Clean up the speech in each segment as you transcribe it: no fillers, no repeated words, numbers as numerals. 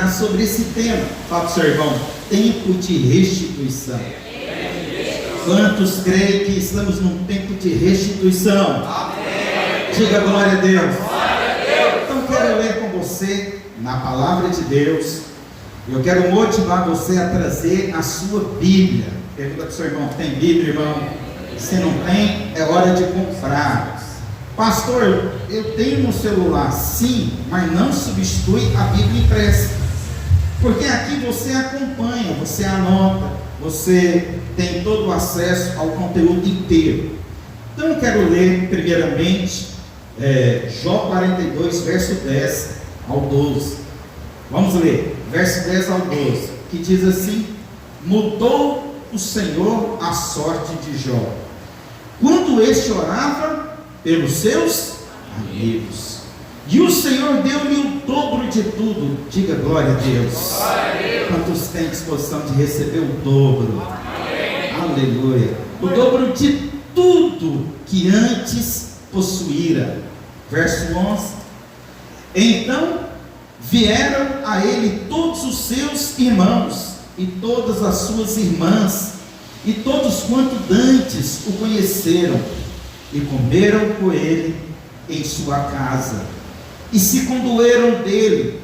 ministrar sobre esse tema. Fala para o seu irmão: tempo de restituição. Quantos creem que estamos num tempo de restituição? Amém. Diga glória a Deus. Glória a Deus. Então quero ler com você na palavra de Deus. Eu quero motivar você a trazer a sua Bíblia. Pergunta para o seu irmão: tem Bíblia, irmão? Se não tem, é hora de comprar. Pastor, eu tenho no celular, sim, mas não substitui a Bíblia impressa. Porque aqui você acompanha, você anota, você tem todo o acesso ao conteúdo inteiro. Então eu quero ler primeiramente Jó 42, verso 10 ao 12. Vamos ler, verso 10 ao 12, que diz assim: mudou o Senhor a sorte de Jó, quando este orava pelos seus amigos, e o Senhor deu-lhe o dobro de tudo. Diga glória a Deus. Glória a Deus. Quantos têm disposição de receber o dobro? Amém. Aleluia. O dobro de tudo que antes possuíra. Verso 11: então vieram a ele todos os seus irmãos e todas as suas irmãs, e todos quanto dantes o conheceram, e comeram com ele em sua casa, e se condoeram dele,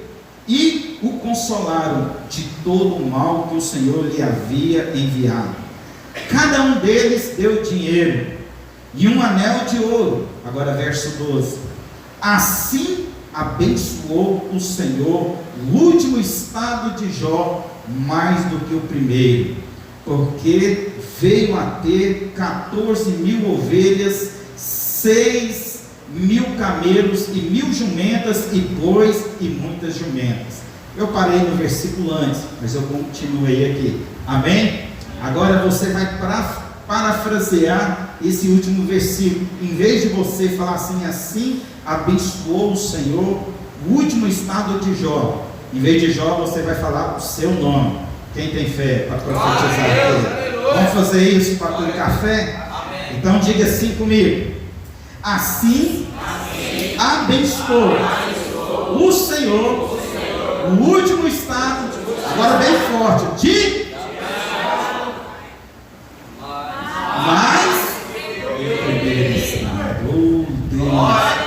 e o consolaram de todo o mal que o Senhor lhe havia enviado. Cada um deles deu dinheiro e um anel de ouro. Agora verso 12: assim abençoou o Senhor o último estado de Jó mais do que o primeiro, porque veio a ter 14.000 ovelhas, 6.000 camelos e 1.000 jumentas e bois e muitas jumentas. Eu parei no versículo antes, mas eu continuei aqui. Amém? Agora você vai parafrasear esse último versículo. Em vez de você falar assim abençoou o Senhor o último estado de Jó, em vez de Jó você vai falar o seu nome. Quem tem fé para profetizar? Vamos fazer isso para ter café? Então diga assim comigo: assim abençoou o Senhor o último estado, agora bem forte, de mais o primeiro estado. Oh Deus!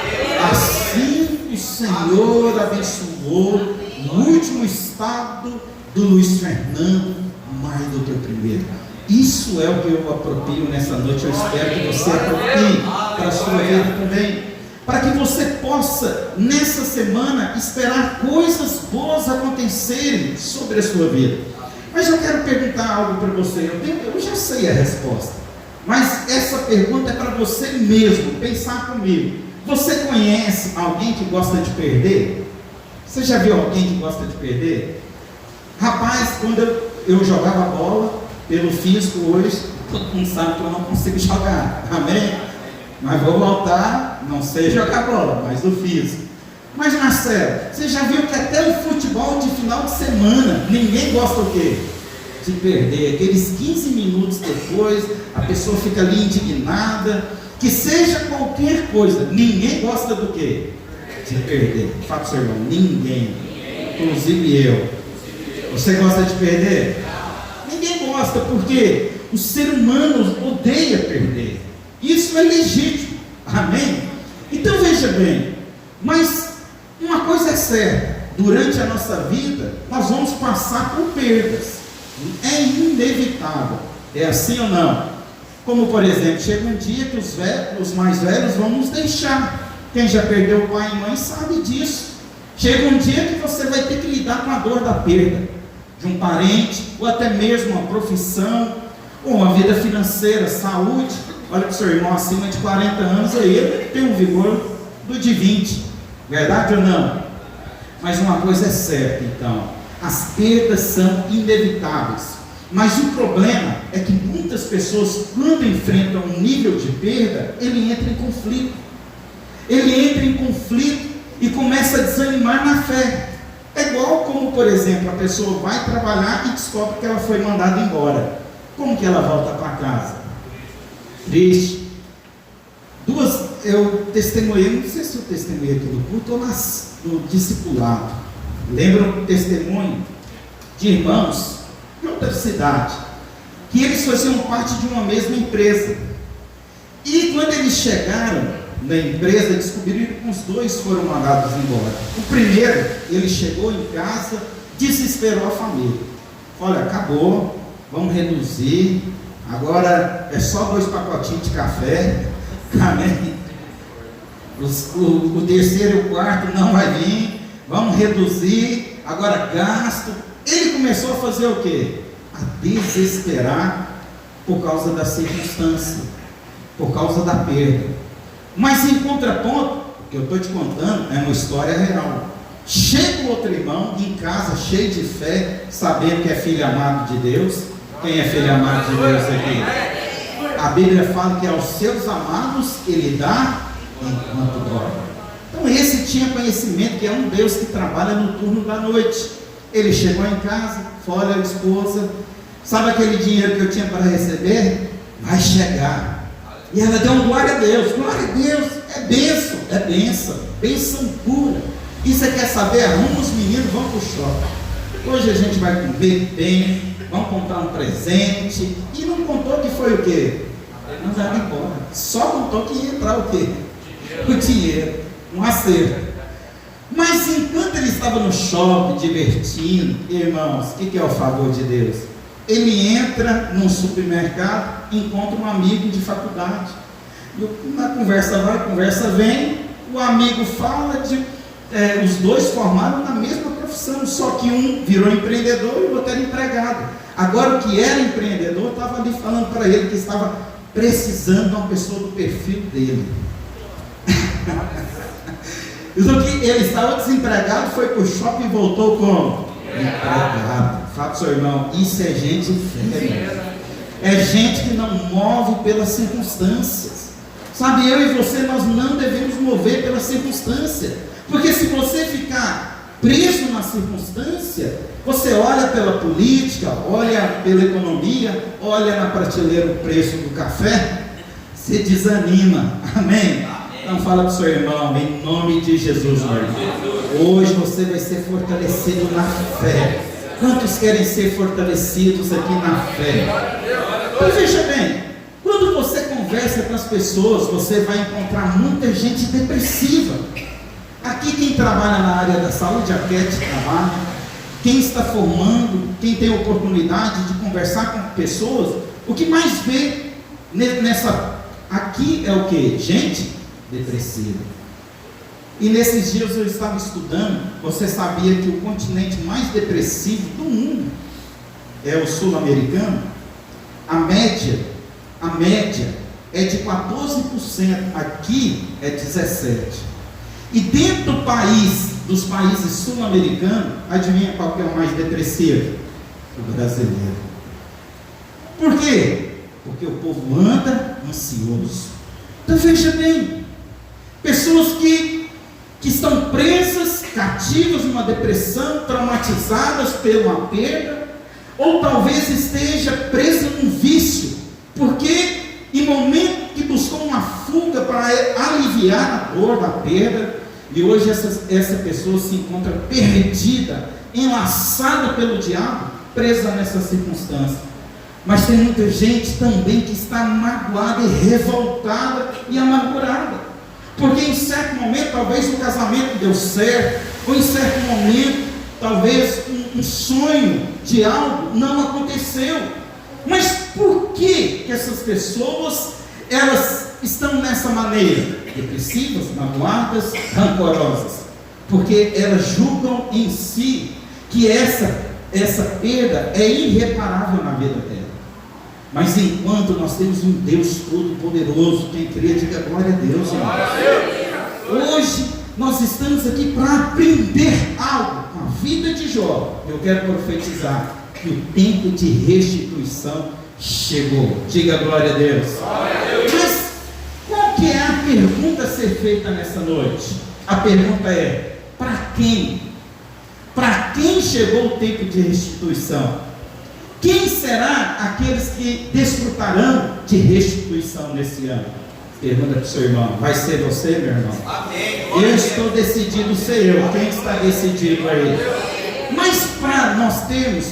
Assim o Senhor abençoou o último estado do Luiz Fernando mais do que o primeiro. Isso é o que eu aproprio nessa noite. Eu espero que você aproprie para a sua vida também, para que você possa nessa semana esperar coisas boas acontecerem sobre a sua vida. Mas eu quero perguntar algo para você. Eu já sei a resposta, mas essa pergunta é para você mesmo pensar comigo. Você conhece alguém que gosta de perder? Você já viu alguém que gosta de perder? Rapaz, quando eu jogava bola pelo físico, hoje todo mundo sabe que eu não consigo jogar, amém? Mas vou voltar, não sei jogar bola, mas do físico. Mas Marcelo, você já viu que até o futebol de final de semana, ninguém gosta o quê? De perder. Aqueles 15 minutos depois, a pessoa fica ali indignada, que seja qualquer coisa, ninguém gosta do quê? De perder. Fala para o seu irmão: ninguém, inclusive eu. Você gosta de perder? Ninguém gosta, porque o ser humano odeia perder. Isso é legítimo, amém? Então veja bem, mas uma coisa é certa: durante a nossa vida nós vamos passar por perdas, é inevitável. É assim ou não? Como por exemplo, chega um dia que os mais velhos vão nos deixar. Quem já perdeu pai e mãe sabe disso. Chega um dia que você vai ter que lidar com a dor da perda de um parente, ou até mesmo uma profissão, ou uma vida financeira, saúde. Olha para o seu irmão acima de 40 anos, aí ele tem um vigor do de 20, verdade ou não? Mas uma coisa é certa, então: as perdas são inevitáveis. Mas o problema é que muitas pessoas, quando enfrentam um nível de perda, ele entra em conflito. Ele entra em conflito e começa a desanimar na fé. É igual como, por exemplo, a pessoa vai trabalhar e descobre que ela foi mandada embora. Como que ela volta para casa? Triste. Eu testemunhei, não sei se eu testemunhei aqui no culto ou no discipulado. Lembro um testemunho de irmãos de outra cidade, que eles faziam parte de uma mesma empresa. E quando eles chegaram na empresa, descobriram que os dois foram mandados embora. O primeiro, ele chegou em casa, desesperou a família. Olha, acabou, vamos reduzir, agora é só 2 pacotinhos de café, amém? O terceiro e o quarto não vai vir, vamos reduzir, agora gasto. Ele começou a fazer o quê? A desesperar por causa da circunstância, por causa da perda. Mas em contraponto, o que eu estou te contando é uma história real. Chega o outro irmão em casa, cheio de fé, sabendo que é filho amado de Deus. Quem é filho amado de Deus aqui? A Bíblia fala que aos seus amados ele dá enquanto dorme. Então esse tinha conhecimento que é um Deus que trabalha no turno da noite. Ele chegou em casa, foi olha a esposa, sabe aquele dinheiro que eu tinha para receber? Vai chegar. E ela deu um glória a Deus, é bênção, bênção pura. E você quer saber? Arruma os meninos, vamos para o shopping. Hoje a gente vai comer bem, vamos comprar um presente. E não contou que foi o quê? Ele mandaram embora. Só contou que ia entrar o quê? O dinheiro, um acerto. Mas enquanto ele estava no shopping, divertindo, irmãos, o que é o favor de Deus? Ele entra num supermercado, encontra um amigo de faculdade. Na conversa vai, conversa vem, o amigo fala os dois formaram na mesma profissão, só que um virou empreendedor e o outro era empregado. Agora o que era empreendedor estava ali falando para ele que estava precisando de uma pessoa do perfil dele. Então que ele estava desempregado, foi para o shopping e voltou como? Empregado. Fala para o seu irmão, isso é gente velha. É gente que não move pelas circunstâncias. Sabe, eu e você, nós não devemos mover pela circunstância. Porque se você ficar preso na circunstância, você olha pela política, olha pela economia, olha na prateleira o preço do café, você desanima. Amém? Então fala para o seu irmão, em nome de Jesus, meu irmão. Hoje você vai ser fortalecido na fé. Quantos querem ser fortalecidos aqui na fé? Então veja bem, quando você conversa com as pessoas, você vai encontrar muita gente depressiva. Aqui quem trabalha na área da saúde, a Cat trabalha, quem está formando, quem tem oportunidade de conversar com pessoas, o que mais vê aqui é o que? Gente depressiva. E nesses dias eu estava estudando, você sabia que o continente mais depressivo do mundo é o sul-americano? A média é de 14%, aqui é 17%. E dentro dos países sul-americanos, adivinha qual que é o mais depressivo? O brasileiro. Por quê? Porque o povo anda ansioso. Então veja bem, pessoas que estão presas, cativas numa depressão, traumatizadas pela perda, ou talvez esteja presa num vício, porque em momento que buscou uma fuga para aliviar a dor da perda, e hoje essa pessoa se encontra perdida, enlaçada pelo diabo, presa nessa circunstância. Mas tem muita gente também que está magoada e revoltada e amargurada, porque em certo momento talvez o casamento deu certo, ou em certo momento talvez um sonho de algo não aconteceu. Mas por que essas pessoas elas estão nessa maneira? Depressivas, magoadas, rancorosas, porque elas julgam em si que essa perda é irreparável na vida dela. Mas enquanto nós temos um Deus todo-poderoso, quem crê, diga glória a Deus, irmão. Hoje nós estamos aqui para aprender algo com a vida de Jó. Eu quero profetizar que o tempo de restituição chegou. Diga glória a Deus. Mas qual que é a pergunta a ser feita nessa noite? A pergunta é: para quem? Para quem chegou o tempo de restituição? Quem será aqueles que desfrutarão de restituição nesse ano? Pergunta para o seu irmão: vai ser você, meu irmão? Amém. Eu estou decidido ser eu. Quem está decidido aí? Mas para nós termos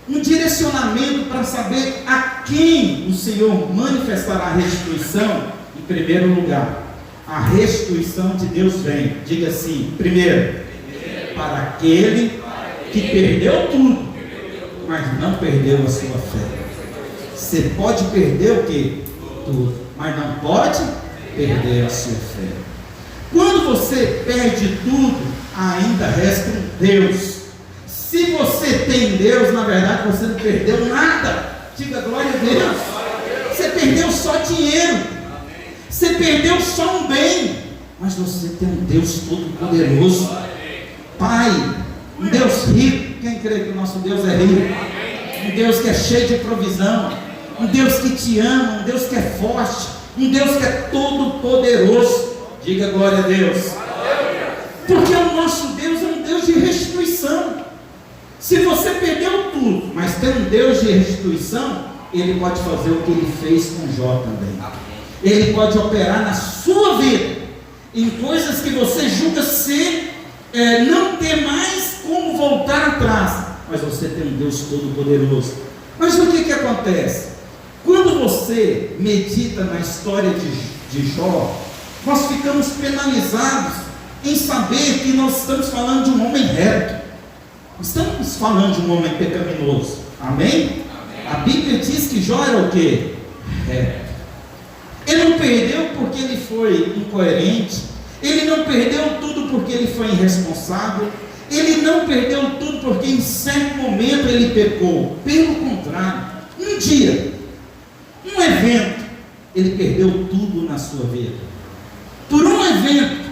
um direcionamento para saber a quem o Senhor manifestará a restituição, em primeiro lugar, a restituição de Deus vem, diga assim, primeiro, para aquele que perdeu tudo, mas não perdeu a sua fé. Você pode perder o quê? Tudo, mas não pode perder a sua fé. Quando você perde tudo, ainda resta um Deus. Se você tem Deus, na verdade você não perdeu nada. Diga glória a Deus. Você perdeu só dinheiro, você perdeu só um bem, mas você tem um Deus todo-poderoso, Pai, um Deus rico. Quem crê que o nosso Deus é rico? Um Deus que é cheio de provisão, um Deus que te ama, um Deus que é forte, um Deus que é todo-poderoso. Diga glória a Deus. Porque o nosso Deus é um Deus de restituição. Se você perdeu tudo, mas tem um Deus de restituição, Ele pode fazer o que Ele fez com Jó também. Ele pode operar na sua vida, em coisas que você julga ser, não ter mais como voltar atrás, mas você tem um Deus todo-poderoso. Mas o que acontece? Quando você medita na história de Jó, nós ficamos penalizados em saber que nós estamos falando de um homem reto. Estamos falando de um homem pecaminoso. Amém? Amém. A Bíblia diz que Jó era o quê? Reto. Ele não perdeu porque ele foi incoerente. Ele não perdeu tudo porque ele foi irresponsável. Ele não perdeu tudo porque em certo momento ele pecou. Pelo contrário, um dia, um evento, ele perdeu tudo na sua vida. Por um evento,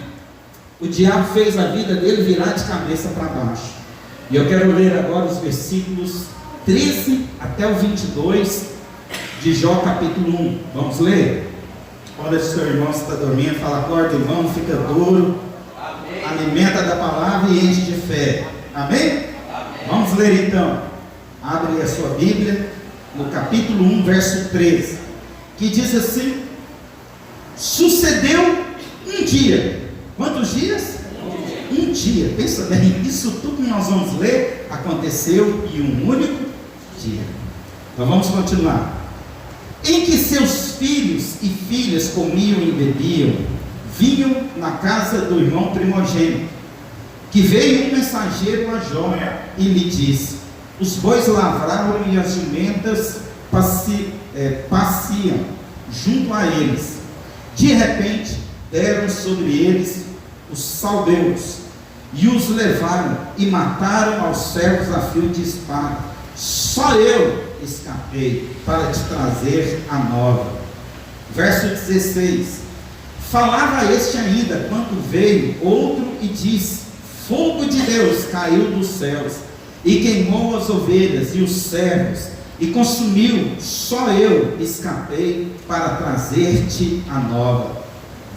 o diabo fez a vida dele virar de cabeça para baixo. E eu quero ler agora os versículos 13 até o 22 de Jó capítulo 1. Vamos ler? Olha, se seu irmão está dormindo, fala: acorda, irmão, fica duro. Amém. Alimenta da palavra e enche de fé. Amém? Amém? Vamos ler então. Abre a sua Bíblia no capítulo 1, verso 13, que diz assim: sucedeu um dia. Quantos dias? Um dia. Pensa bem, isso tudo que nós vamos ler aconteceu em um único dia. Então vamos continuar. Em que seus filhos e filhas comiam e bebiam, vinham na casa do irmão primogênito, que veio um mensageiro a Jó e lhe disse: os bois lavraram e as jumentas passeam junto a eles. De repente deram sobre eles os salbeus e os levaram e mataram aos servos a fio de espada. Só eu escapei para te trazer a nova. Verso 16: falava este ainda, quando veio outro e disse: fogo de Deus caiu dos céus e queimou as ovelhas e os servos e consumiu. Só eu escapei para trazer-te a nova.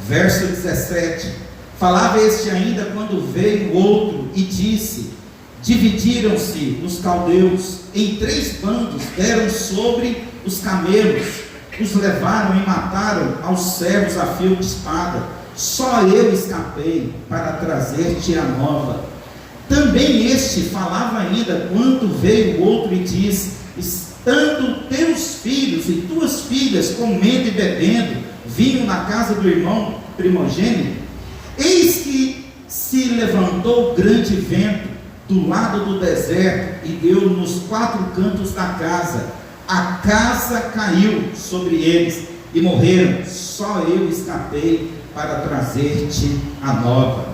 Verso 17: falava este ainda, quando veio outro e disse: dividiram-se os caldeus em 3 bandos, deram sobre os camelos, os levaram e mataram aos servos a fio de espada. Só eu escapei para trazer-te a nova. Também este falava ainda, quando veio outro e disse: estando teus filhos e tuas filhas comendo e bebendo vinho na casa do irmão primogênito, eis que se levantou grande vento do lado do deserto e deu nos 4 cantos da casa. A casa caiu sobre eles e morreram. Só eu escapei para trazer-te a nova.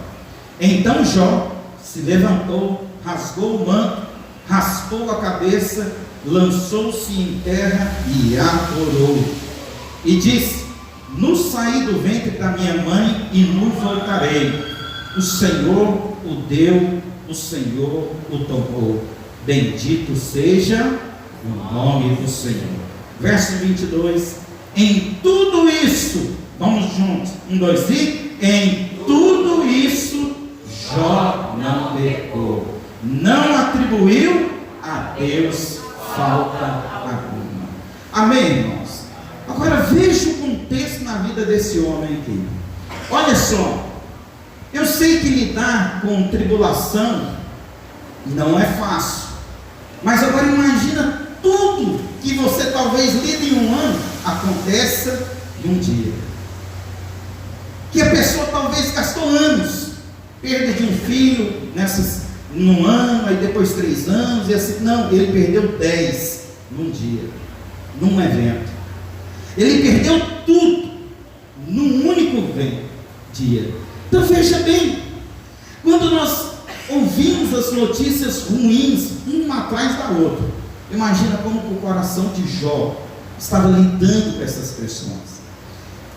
Então Jó se levantou, rasgou o manto, raspou a cabeça, lançou-se em terra e adorou. E disse: nu saí do ventre da minha mãe e nu voltarei. O Senhor o deu, o Senhor o tomou. Bendito seja o nome do Senhor. Verso 22: em tudo isso, vamos juntos, 1, 2 e em tudo isso Jó não pecou, não atribuiu a Deus falta alguma. Amém, irmãos? Agora veja o contexto contexto na vida desse homem aqui. Olha só, eu sei que lidar com tribulação não é fácil, mas agora imagina tudo que você talvez lide em um ano, aconteça em um dia. Que a pessoa talvez gastou anos, perda de um filho num ano, aí depois 3 anos, e assim, não, ele perdeu 10 num dia, num evento. Ele perdeu tudo num único dia. Então veja bem, quando nós ouvimos as notícias ruins, uma atrás da outra, imagina como o coração de Jó estava lidando com essas pressões.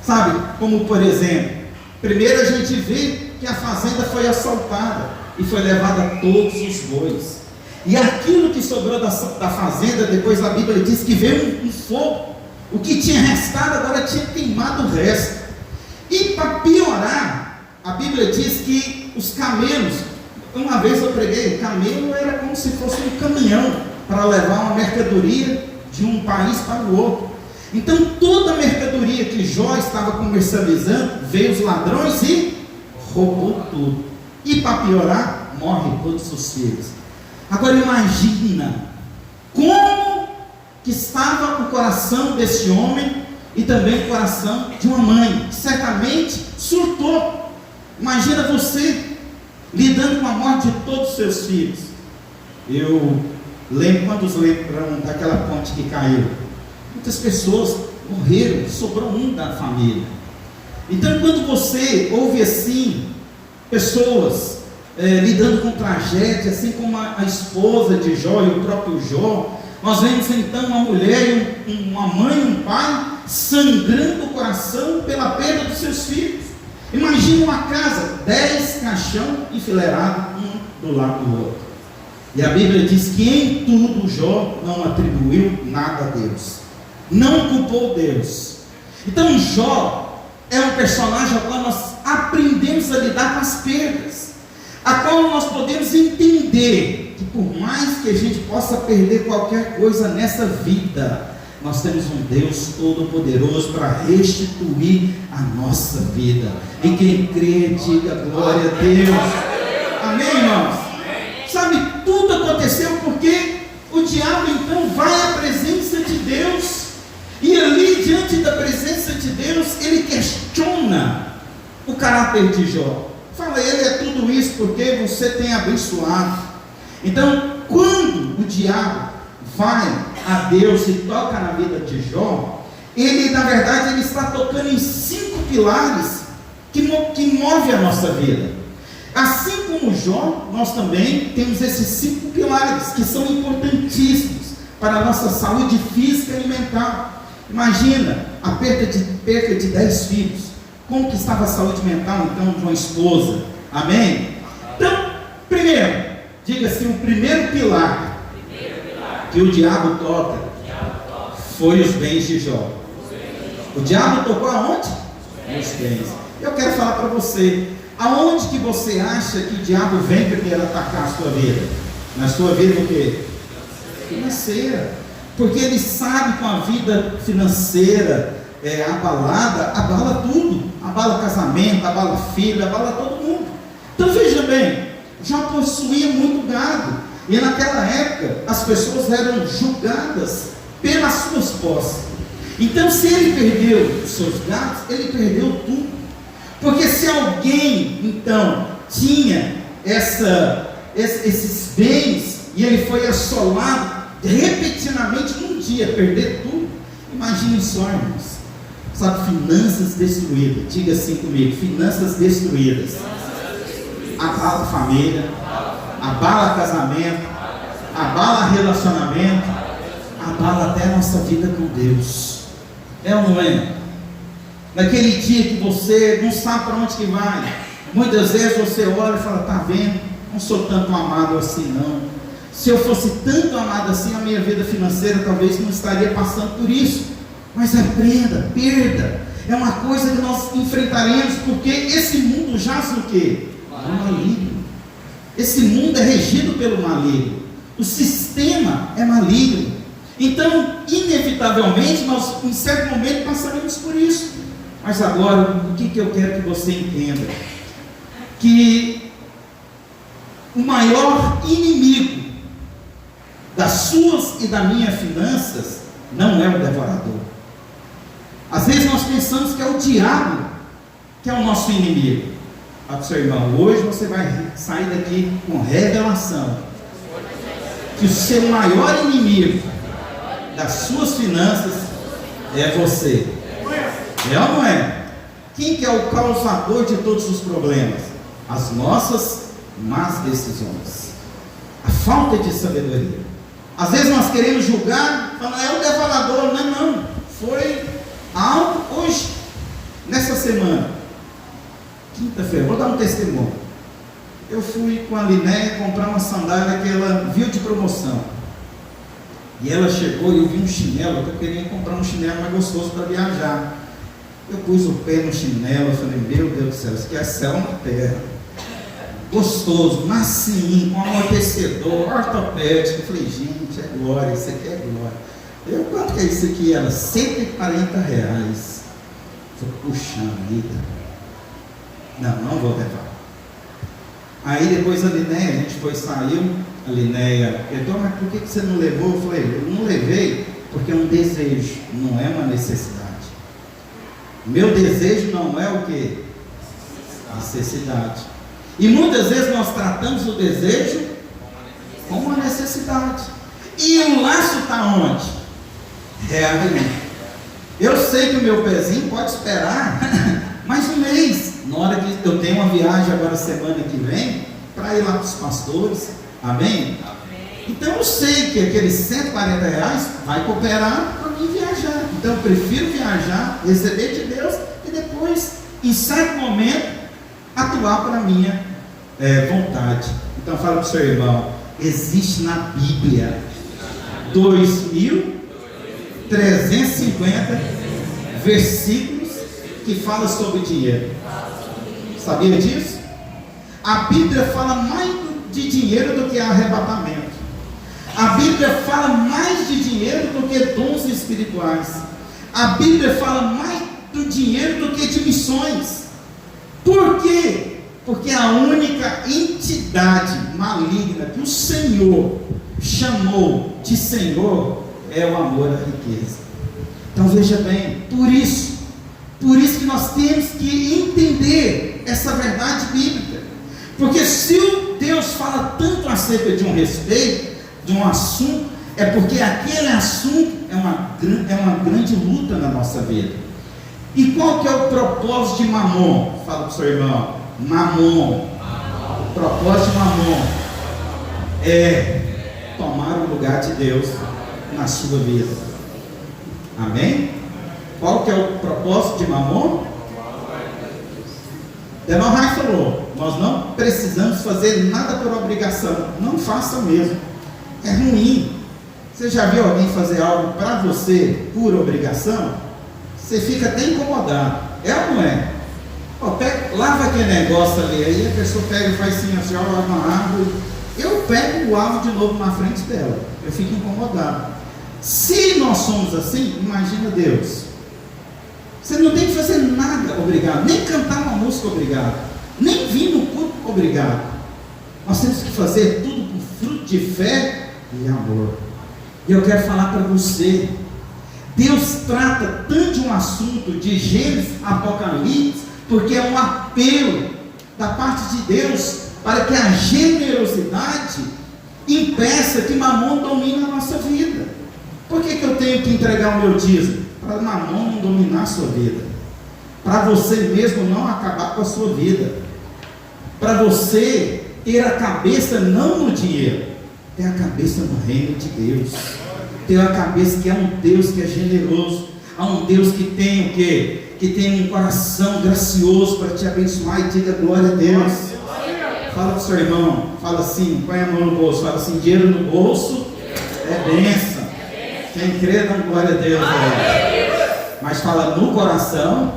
Sabe, como por exemplo, primeiro a gente vê que a fazenda foi assaltada e foi levada todos os bois. E aquilo que sobrou da fazenda, depois a Bíblia diz que veio um fogo. O que tinha restado agora tinha queimado o resto. E para piorar, a Bíblia diz que os camelos, uma vez eu preguei, camelo era como se fosse um caminhão para levar uma mercadoria de um país para o outro. Então toda a mercadoria que Jó estava comercializando, veio os ladrões e roubou tudo. E para piorar, morre todos os filhos. Agora imagina como que estava o coração desse homem e também o coração de uma mãe, que certamente surtou. Imagina você lidando com a morte de todos os seus filhos. Eu lembro, quantos lembram daquela ponte que caiu? Muitas pessoas morreram, sobrou um da família. Então quando você ouve assim, pessoas lidando com tragédia, assim como a esposa de Jó e o próprio Jó, nós vemos então uma mulher, uma mãe, um pai, sangrando o coração pela perda dos seus filhos. Imagina uma casa, 10 caixão enfileirados, um do lado do outro. E a Bíblia diz que em tudo Jó não atribuiu nada a Deus, não culpou Deus. Então Jó é um personagem ao qual nós aprendemos a lidar com as perdas, a qual nós podemos entender que por mais que a gente possa perder qualquer coisa nessa vida, nós temos um Deus todo-poderoso para restituir a nossa vida. E quem crê, diga glória a Deus. Amém, irmãos? Sabe, tudo aconteceu porque o diabo então vai à presença de Deus, e ali diante da presença de Deus, ele questiona o caráter de Jó. Fala, ele é tudo isso porque você tem abençoado. Então, quando o diabo vai a Deus e toca na vida de Jó, ele na verdade ele está tocando em 5 pilares que movem a nossa vida. Assim como Jó, nós também temos esses 5 pilares que são importantíssimos para a nossa saúde física e mental. Imagina a perda de 10 filhos. Como que estava a saúde mental então de uma esposa? Amém? Então, primeiro, diga assim, o primeiro pilar que o diabo toca foi os bens de Jó. O diabo tocou aonde? Nos bens. Eu quero falar para você, aonde que você acha que o diabo vem primeiro atacar a sua vida? Na sua vida o quê? Financeira. Porque ele sabe que a vida financeira abalada, abala tudo. Abala casamento, abala filho, abala todo mundo. Então veja bem, Jó possuía muito gado, e naquela época as pessoas eram julgadas pelas suas posses. Então se ele perdeu os seus gados, ele perdeu tudo. Porque se alguém então tinha esses bens, e ele foi assolado repetidamente num dia, perder tudo, imagine só, irmãos. Sabe, finanças destruídas. Diga assim comigo, finanças destruídas. Abala a família, abala casamento, abala relacionamento, abala até a nossa vida com Deus. É ou não é? Naquele dia que você não sabe para onde que vai, muitas vezes você olha e fala, está vendo, não sou tanto amado assim não. Se eu fosse tanto amado assim, a minha vida financeira talvez não estaria passando por isso. Mas aprenda, perda é uma coisa que nós enfrentaremos, porque esse mundo jaz no quê? No maligno. Esse mundo é regido pelo maligno. O sistema é maligno. Então, inevitavelmente, nós em certo momento passaremos por isso. Mas agora, o que eu quero que você entenda? Que o maior inimigo das suas e da minha finanças não é o devorador. Às vezes nós pensamos que é o diabo que é o nosso inimigo. Fala para o seu irmão, hoje você vai sair daqui com revelação que o seu maior inimigo das suas finanças é você. É ou não é? Quem que é o causador de todos os problemas? As nossas más decisões, a falta de sabedoria. Às vezes nós queremos julgar, falando, é o devorador. Não, foi algo hoje, nessa semana, quinta-feira, vou dar um testemunho. Eu fui com a Linéia comprar uma sandália que ela viu de promoção, e ela chegou e eu vi um chinelo, que eu queria comprar um chinelo mais gostoso para viajar. Eu pus o pé no chinelo, eu falei, meu Deus do céu, isso aqui é céu na terra, gostoso, macio, com amortecedor, ortopédico. Eu falei, gente, é glória, isso aqui é glória. Quanto que é isso aqui? Era R$140. Falei, puxa vida, não vou levar. Aí depois a Linéia, a gente saiu, a Linéia perguntou, mas por que você não levou? Eu falei, eu não levei porque é um desejo, não é uma necessidade. Meu desejo não é o que? Necessidade. E muitas vezes nós tratamos o desejo como uma necessidade. E o laço está onde? É ali. Eu sei que o meu pezinho pode esperar mais um mês. Na hora que eu tenho uma viagem agora semana que vem, para ir lá para os pastores. Amém? Então eu sei que aqueles R$140 vai cooperar para mim viajar. Então eu prefiro viajar, receber de Deus e depois, em certo momento, atuar para a minha vontade. Então fala para o seu irmão, existe na Bíblia 2.350 versículos que falam sobre dinheiro. Sabia disso? A Bíblia fala mais de dinheiro do que arrebatamento. A Bíblia fala mais de dinheiro do que dons espirituais. A Bíblia fala mais do dinheiro do que de missões. Por quê? Porque a única entidade maligna que o Senhor chamou de Senhor é o amor à riqueza. Então veja bem, por isso que nós temos que entender essa verdade bíblica. Porque se o Deus fala tanto acerca de um respeito, de um assunto, é porque aquele assunto é uma grande luta na nossa vida. E qual que é o propósito de Mamon? Fala para o seu irmão, Mamon. O propósito de Mamon é tomar o lugar de Deus na sua vida. Amém? Qual que é o propósito de Mamon? Denor Rai falou, nós não precisamos fazer nada por obrigação. Não faça mesmo. É ruim. Você já viu alguém fazer algo para você por obrigação? Você fica até incomodado. É ou não é? Lava aquele negócio ali, aí a pessoa pega e faz assim, lava uma árvore. Eu pego o alvo de novo na frente dela. Eu fico incomodado. Se nós somos assim, imagina Deus. Você não tem que fazer nada obrigado, nem cantar uma música obrigado, nem vir no culto obrigado. Nós temos que fazer tudo com fruto de fé e amor. E eu quero falar para você, Deus trata tanto de um assunto de Gênesis, Apocalipse, porque é um apelo da parte de Deus para que a generosidade impeça que Mamon domine a nossa vida. Por que eu tenho que entregar o meu dízimo? Para Mamon não dominar a sua vida, para você mesmo não acabar com a sua vida, para você ter a cabeça não no dinheiro, ter a cabeça no reino de Deus, ter a cabeça que é um Deus que é generoso, há um Deus que tem o quê? Que tem um coração gracioso para te abençoar, e diga glória a Deus. Fala para o seu irmão, fala assim, põe a mão no bolso, fala assim, dinheiro no bolso é bênção. Quem crê dá glória a Deus. Mas fala no coração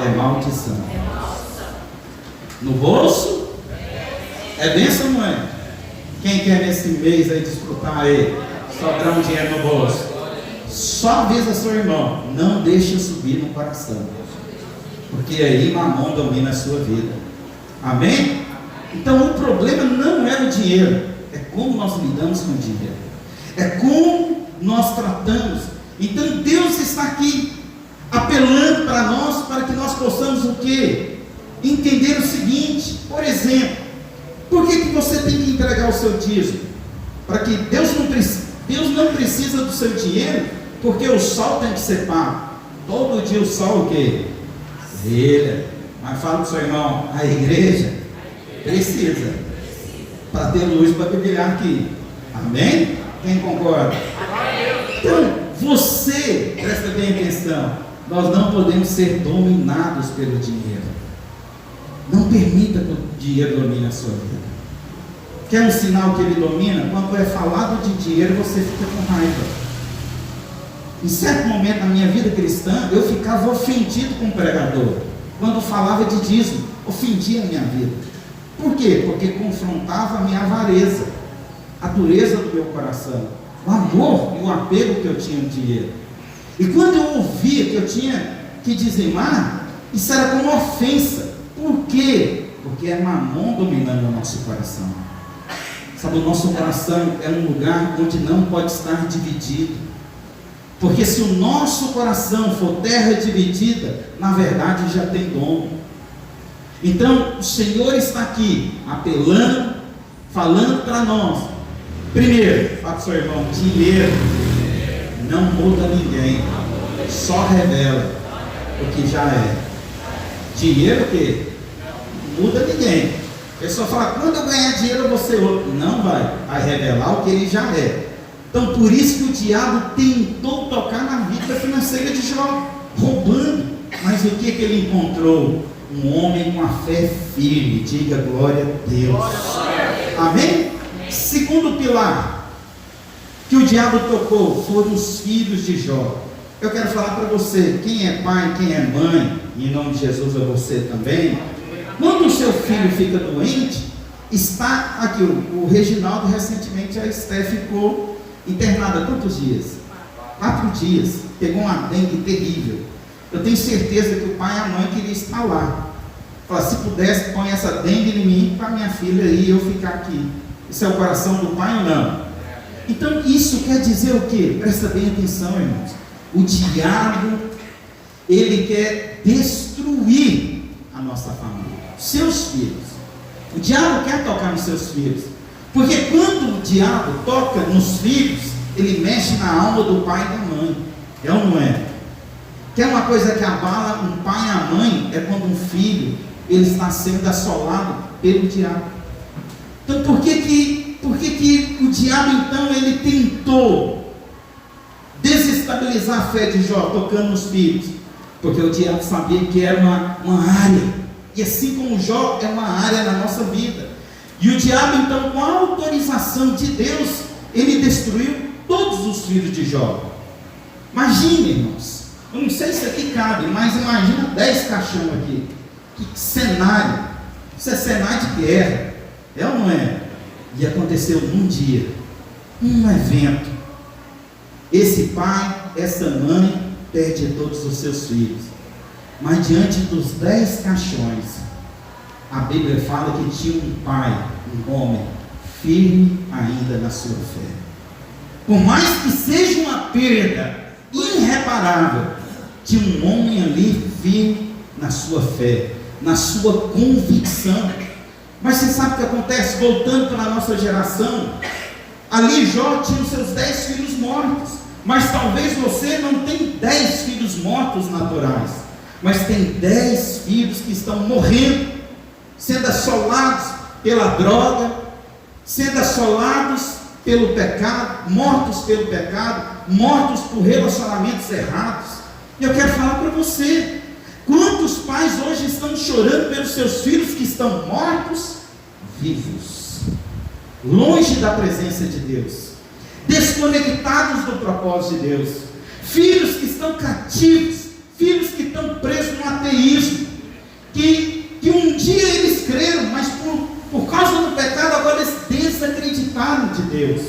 é maldição. No bolso é bênção, não é? Quem quer nesse mês aí desfrutar aí sobrar um dinheiro no bolso. Só avisa seu irmão, não deixe subir no coração, porque aí mamão domina a sua vida. Amém? Então o problema não é o dinheiro, é como nós lidamos com o dinheiro, é como nós tratamos. Então Deus está aqui apelando para nós, para que nós possamos o quê? Entender o seguinte. Por exemplo, por que você tem que entregar o seu dízimo? Para que Deus não precisa do seu dinheiro, porque o sol tem que ser pago. Todo dia o sol o quê? Brilha. Mas fala para o seu irmão, a igreja precisa, para ter luz para brilhar aqui. Amém? Quem concorda? Então, você, presta bem atenção, nós não podemos ser dominados pelo dinheiro. Não permita que o dinheiro domine a sua vida. Quer um sinal que ele domina? Quando é falado de dinheiro, você fica com raiva. Em certo momento na minha vida cristã, eu ficava ofendido com o pregador. Quando falava de dízimo, ofendia a minha vida. Por quê? Porque confrontava a minha avareza, a dureza do meu coração, o amor e o apego que eu tinha no dinheiro. E quando eu ouvia que eu tinha que dizimar, isso era como ofensa. Por quê? Porque é mamão dominando o nosso coração. Sabe, o nosso coração é um lugar onde não pode estar dividido. Porque se o nosso coração for terra dividida, na verdade já tem dono. Então o Senhor está aqui apelando, falando para nós. Primeiro, fala para o seu irmão, dinheiro não muda ninguém, só revela o que já é. Dinheiro o quê? Não muda ninguém. A pessoa fala, quando eu ganhar dinheiro eu vou ser outro. Não vai revelar o que ele já é. Então por isso que o diabo tentou tocar na vida financeira de Jó, roubando. Mas o que ele encontrou? Um homem com a fé firme. Diga glória a Deus. Amém? Segundo pilar que o diabo tocou foram os filhos de Jó. Eu quero falar para você, quem é pai, quem é mãe, em nome de Jesus a você também, quando o seu filho fica doente, está aqui, o Reginaldo recentemente, a Esté ficou internada quantos dias? 4 dias, pegou uma dengue terrível. Eu tenho certeza que o pai e a mãe queriam estar lá. Fala, se pudesse, põe essa dengue em mim para minha filha e eu ficar aqui. Isso é o coração do pai ou não? Então isso quer dizer o quê? Presta bem atenção, irmãos. O diabo, ele quer destruir a nossa família, seus filhos. O diabo quer tocar nos seus filhos, porque quando o diabo toca nos filhos, ele mexe na alma do pai e da mãe. É ou não é? Quer uma coisa que abala um pai e a mãe? É quando um filho, ele está sendo assolado pelo diabo. Então por que o diabo então ele tentou desestabilizar a fé de Jó, tocando nos filhos? Porque o diabo sabia que era uma área, e assim como Jó é uma área na nossa vida. E o diabo então, com a autorização de Deus, ele destruiu todos os filhos de Jó. Imagine, irmãos, eu não sei se aqui cabe, mas imagina 10 caixão aqui. Que cenário! Isso é cenário de guerra, é ou não é? E aconteceu num dia, um evento. Esse pai, essa mãe perde todos os seus filhos. Mas diante dos 10 caixões, a Bíblia fala que tinha um pai, um homem, firme ainda na sua fé. Por mais que seja uma perda irreparável, tinha um homem ali firme na sua fé, na sua convicção. Mas você sabe o que acontece? Voltando para a nossa geração, ali Jó tinha os seus 10 filhos mortos. Mas talvez você não tenha 10 filhos mortos naturais, mas tem 10 filhos que estão morrendo, sendo assolados pela droga, sendo assolados pelo pecado, mortos pelo pecado, mortos por relacionamentos errados. E eu quero falar para você, quantos pais hoje estão chorando pelos seus filhos que estão mortos, vivos, longe da presença de Deus, desconectados do propósito de Deus, filhos que estão cativos, filhos que estão presos no ateísmo, que um dia eles creram, mas por causa do pecado agora eles desacreditaram de Deus.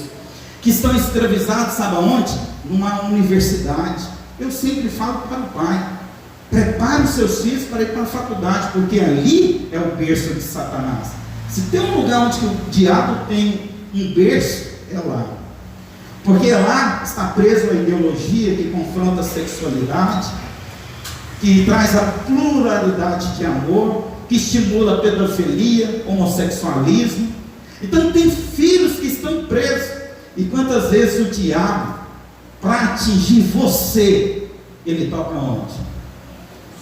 que estão escravizados, sabe aonde? Numa universidade. Eu sempre falo para o pai: prepare os seus filhos para ir para a faculdade, porque ali é o berço de Satanás. Se tem um lugar onde o diabo tem um berço, é lá. Porque lá está preso a ideologia que confronta a sexualidade, que traz a pluralidade de amor, que estimula a pedofilia, homossexualismo. Então tem filhos que estão presos. E quantas vezes o diabo, para atingir você, ele toca onde?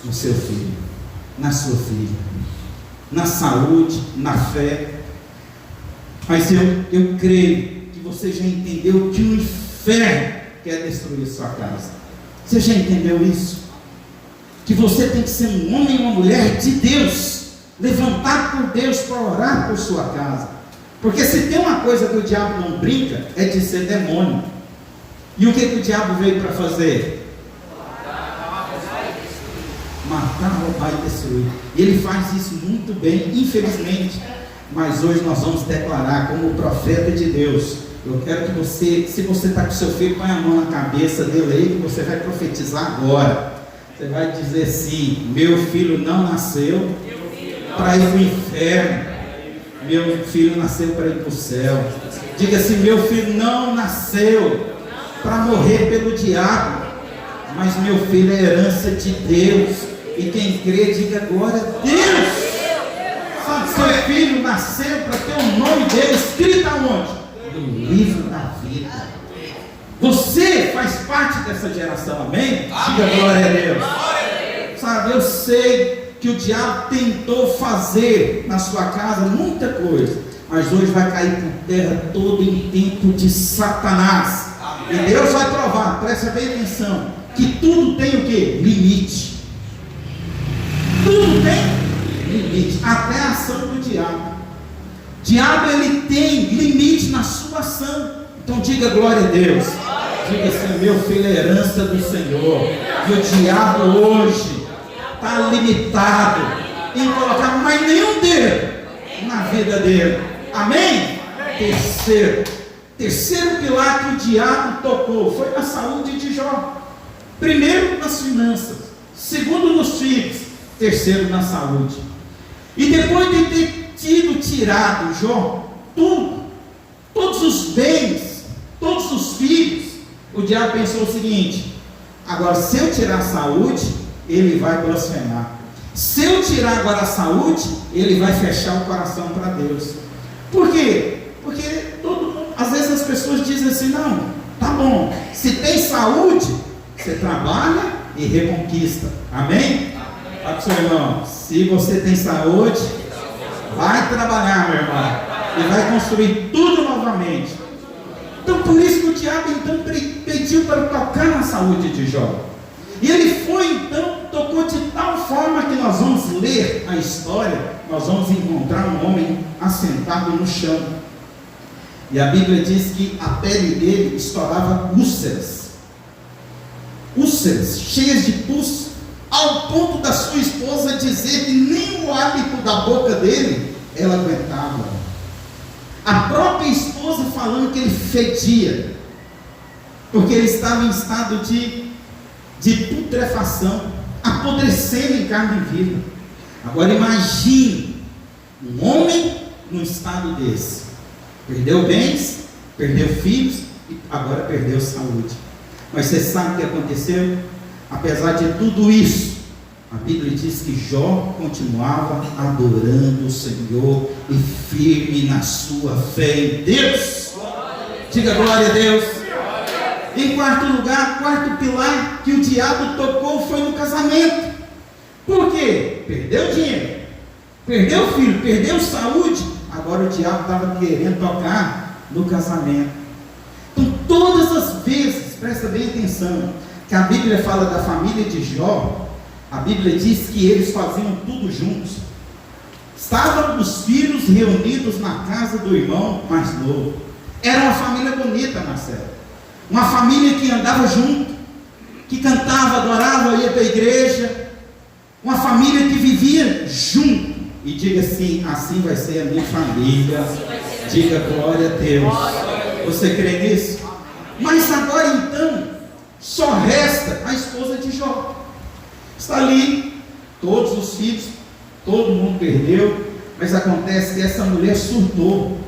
No seu filho, na sua filha, na saúde, na fé. Mas eu creio que você já entendeu que o inferno quer destruir sua casa. Você já entendeu isso? Que você tem que ser um homem e uma mulher de Deus, levantado por Deus para orar por sua casa. Porque se tem uma coisa que o diabo não brinca, é de ser demônio. E o que o diabo veio para fazer? Matar, roubar e destruir. E ele faz isso muito bem, infelizmente. Mas hoje nós vamos declarar como profeta de Deus. Eu quero que você, se você está com seu filho, põe a mão na cabeça dele aí, que você vai profetizar agora. Você vai dizer assim: meu filho não nasceu para ir para o inferno. Meu filho nasceu para ir para o céu. Diga assim: meu filho não nasceu para morrer pelo diabo, mas meu filho é herança de Deus. E quem crê, diga glória a Deus. Sabe, seu filho nasceu para ter o nome dele escrito aonde? No livro da vida. Você faz parte dessa geração, amém? Diga glória a Deus. Sabe, eu sei que o diabo tentou fazer na sua casa muita coisa, mas hoje vai cair por terra todo o intento de Satanás. E Deus vai provar, presta bem atenção, que tudo tem o que? Limite. Tudo tem limite, até a ação do diabo. O diabo, ele tem limite na sua ação. Então diga glória a Deus. Diga assim: meu filho é herança do Senhor. E o diabo hoje está limitado em colocar mais nenhum dedo na vida dele. Amém? Terceiro pilar que o diabo tocou foi na saúde de Jó. Primeiro nas finanças, segundo nos filhos, terceiro na saúde. E depois de ter tirado Jó tudo, todos os bens, todos os filhos, o diabo pensou o seguinte: agora, se eu tirar a saúde, ele vai blasfemar. Se eu tirar agora a saúde, ele vai fechar o coração para Deus. Por quê? Porque às vezes as pessoas dizem assim: não, tá bom, se tem saúde, você trabalha e reconquista. Amém? Fala para o seu irmão: se você tem saúde, vai trabalhar, meu irmão, e vai construir tudo novamente. Então por isso que o diabo então pediu para tocar na saúde de Jó. E ele foi então, tocou de tal forma que nós vamos ler a história, nós vamos encontrar um homem assentado no chão. E a Bíblia diz que a pele dele estourava úlceras, cheias de pus, ao ponto da sua esposa dizer que nem o hálito da boca dele ela aguentava. A própria esposa falando que ele fedia, porque ele estava em estado de putrefação, apodrecendo em carne viva. Agora imagine um homem num estado desse: perdeu bens, perdeu filhos e agora perdeu saúde. Mas você sabe o que aconteceu? Apesar de tudo isso, a Bíblia diz que Jó continuava adorando o Senhor e firme na sua fé em Deus. Diga glória a Deus. Em quarto lugar, quarto pilar que o diabo tocou foi no casamento. Por quê? Perdeu dinheiro, perdeu filho, perdeu saúde. Agora o diabo estava querendo tocar no casamento. Então todas as vezes, presta bem atenção, que a Bíblia fala da família de Jó, a Bíblia diz que eles faziam tudo juntos. Estavam os filhos reunidos na casa do irmão mais novo. Era uma família bonita, Marcelo. Uma família que andava junto, que cantava, adorava, ia para a igreja. Uma família que vivia junto. E diga assim: assim vai ser a minha família. Diga glória a Deus. Você crê nisso? Mas agora então, só resta a esposa de Jó. Está ali, todos os filhos, todo mundo perdeu, mas acontece que essa mulher surtou.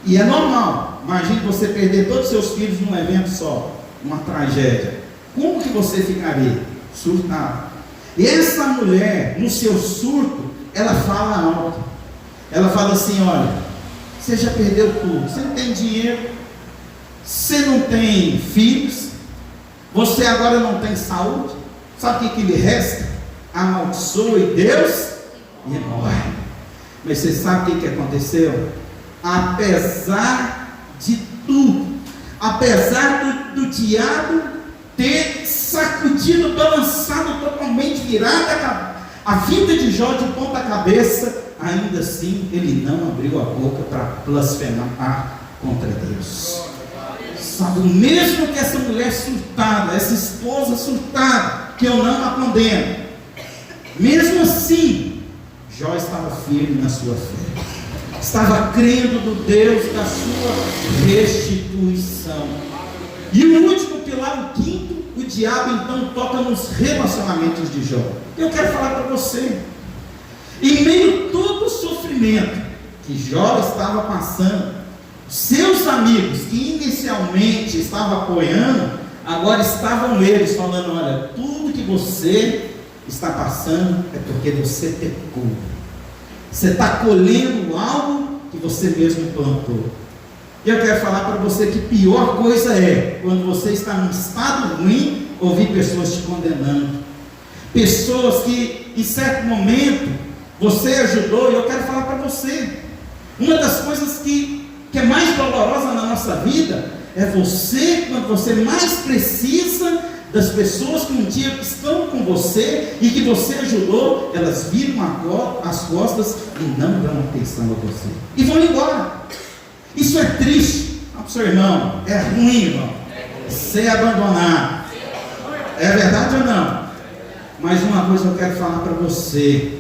E é normal. Imagine você perder todos os seus filhos num evento só, uma tragédia. Como que você ficaria? Surtado. E essa mulher, no seu surto, ela fala alto. Ela fala assim: olha, você já perdeu tudo, você não tem dinheiro, você não tem filhos, você agora não tem saúde. Sabe o que lhe resta? Amaldiçoe Deus e morre. Mas você sabe o que aconteceu? Apesar de tudo, apesar do diabo ter sacudido, balançado, totalmente virado a vida de Jó de ponta cabeça, ainda assim ele não abriu a boca para blasfemar contra Deus. Sabe, mesmo que essa mulher surtada, essa esposa surtada, que eu não a condeno, mesmo assim, Jó estava firme na sua fé, estava crendo no Deus da sua restituição. E o último pilar, o quinto, o diabo então toca nos relacionamentos de Jó. Eu quero falar para você, em meio a todo o sofrimento que Jó estava passando, seus amigos que inicialmente estavam apoiando, agora estavam eles falando: olha, tudo que você está passando é porque você pecou, você está colhendo algo que você mesmo plantou. E eu quero falar para você que pior coisa é quando você está num estado ruim, ouvir pessoas te condenando, pessoas que em certo momento você ajudou. E eu quero falar para você, uma das coisas que é mais dolorosa na nossa vida é você, quando você mais precisa das pessoas que um dia estão com você e que você ajudou, elas viram as costas e não dão atenção a você e vão embora. Isso é triste. Para o seu irmão, é ruim, irmão, ser abandonado. É verdade ou não? Mas uma coisa eu quero falar para você: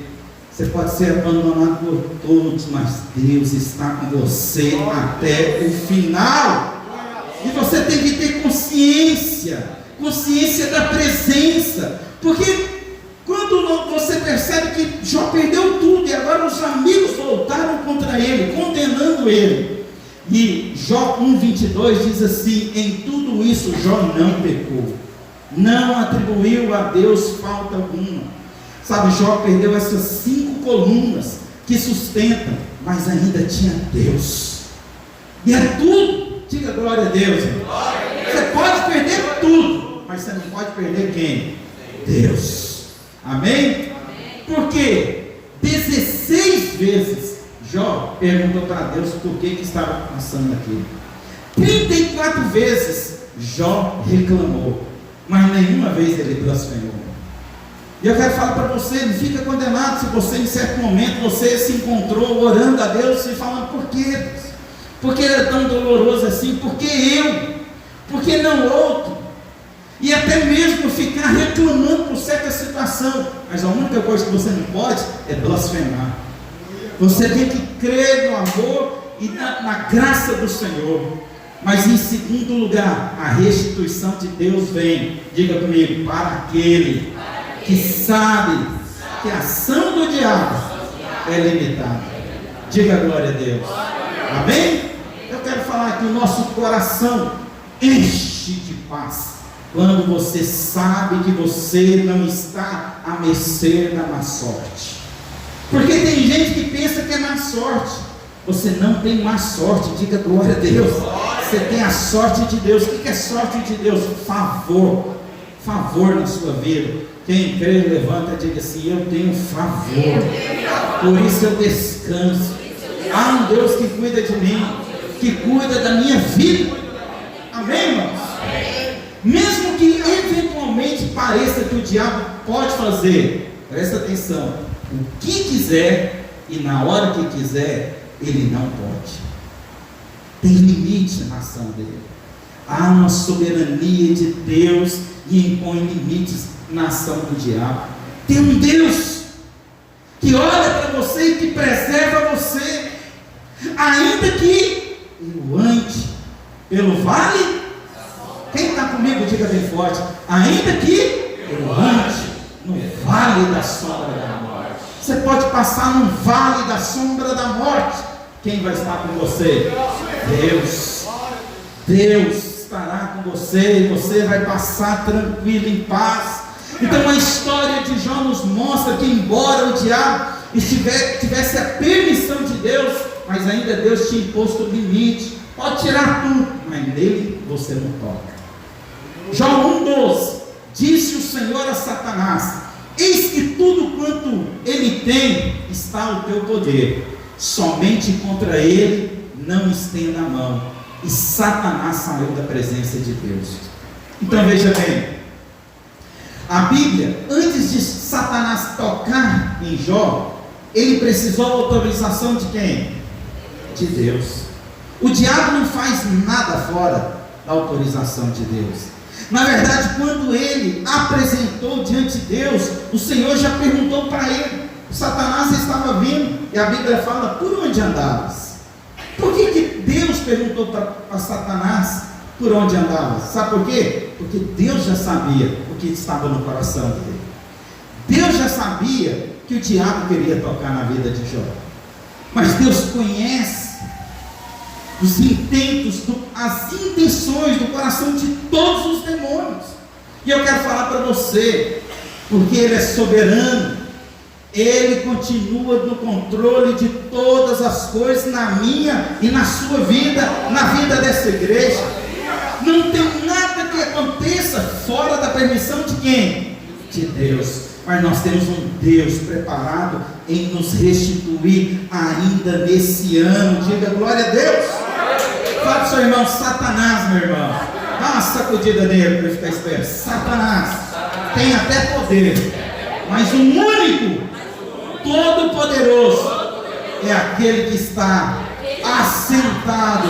você pode ser abandonado por todos, mas Deus está com você até o final. E você tem que ter consciência da presença, porque quando você percebe que Jó perdeu tudo e agora os amigos voltaram contra ele, condenando ele, e Jó 1:22 diz assim: em tudo isso Jó não pecou, não atribuiu a Deus falta alguma. Sabe, Jó perdeu essas 5 colunas que sustentam, mas ainda tinha Deus. E é tudo. Diga glória a Deus. Você pode perder tudo, mas você não pode perder quem? Deus. Amém? Porque 16 vezes Jó perguntou para Deus por que estava passando aquilo. 34 vezes Jó reclamou, mas nenhuma vez ele blasfemou. E eu quero falar para você: não fica condenado se você em certo momento você se encontrou orando a Deus e falando: por quê? Por que é tão doloroso assim? Por que eu? Por que não outro? E até mesmo ficar reclamando por certa situação. Mas a única coisa que você não pode é blasfemar. Você tem que crer no amor e na graça do Senhor. Mas em segundo lugar, a restituição de Deus vem, diga comigo, para aquele que sabe que a ação do diabo é limitada. Diga glória a Deus. Amém? Eu quero falar que o nosso coração enche de paz quando você sabe que você não está à mercê da má sorte. Porque tem gente que pensa que é má sorte. Você não tem má sorte, diga glória a Deus. Você tem a sorte de Deus. O que é sorte de Deus? Favor. Favor na sua vida. Quem crê, levanta e diga assim: eu tenho favor, por isso eu descanso. Há um Deus que cuida de mim, que cuida da minha vida. Amém, irmãos? Mesmo que eventualmente pareça que o diabo pode fazer, presta atenção, o que quiser e na hora que quiser, ele não pode. Tem limite na ação dele. Há uma soberania de Deus e impõe limites na ação do diabo. Tem um Deus que olha para você e que preserva você, ainda que eu ande pelo vale. Quem está comigo, diga bem forte: ainda que eu ande no vale da sombra da morte. Você pode passar no vale da sombra da morte. Quem vai estar com você? Deus. Deus estará com você e você vai passar tranquilo, em paz. Então a história de Jó nos mostra que, embora o diabo tivesse a permissão de Deus, mas ainda Deus tinha imposto o limite. Pode tirar tudo, mas nele você não toca. Jó 1,12: disse o Senhor a Satanás: eis que tudo quanto ele tem está ao teu poder, somente contra ele não estenda a mão. E Satanás saiu da presença de Deus. Então veja bem, a Bíblia, antes de Satanás tocar em Jó, ele precisou da autorização de quem? De Deus. O diabo não faz nada fora da autorização de Deus. Na verdade, quando ele apresentou diante de Deus, o Senhor já perguntou para ele. Satanás estava vindo, e a Bíblia fala: por onde andavas? Por que Deus perguntou para Satanás por onde andavas? Sabe por quê? Porque Deus já sabia o que estava no coração dele. Deus já sabia que o diabo queria tocar na vida de Jó. Mas Deus conhece os intentos, as intenções do coração de todos os demônios. E eu quero falar para você, porque Ele é soberano, Ele continua no controle de todas as coisas na minha e na sua vida, na vida dessa igreja. Não tem nada que aconteça fora da permissão de quem? De Deus. Mas nós temos um Deus preparado em nos restituir ainda nesse ano. Diga glória a Deus. Fala para o seu irmão: Satanás, meu irmão, dá uma sacudida nele para ele ficar esperto. Satanás tem até poder, mas o único todo-poderoso é aquele que está assentado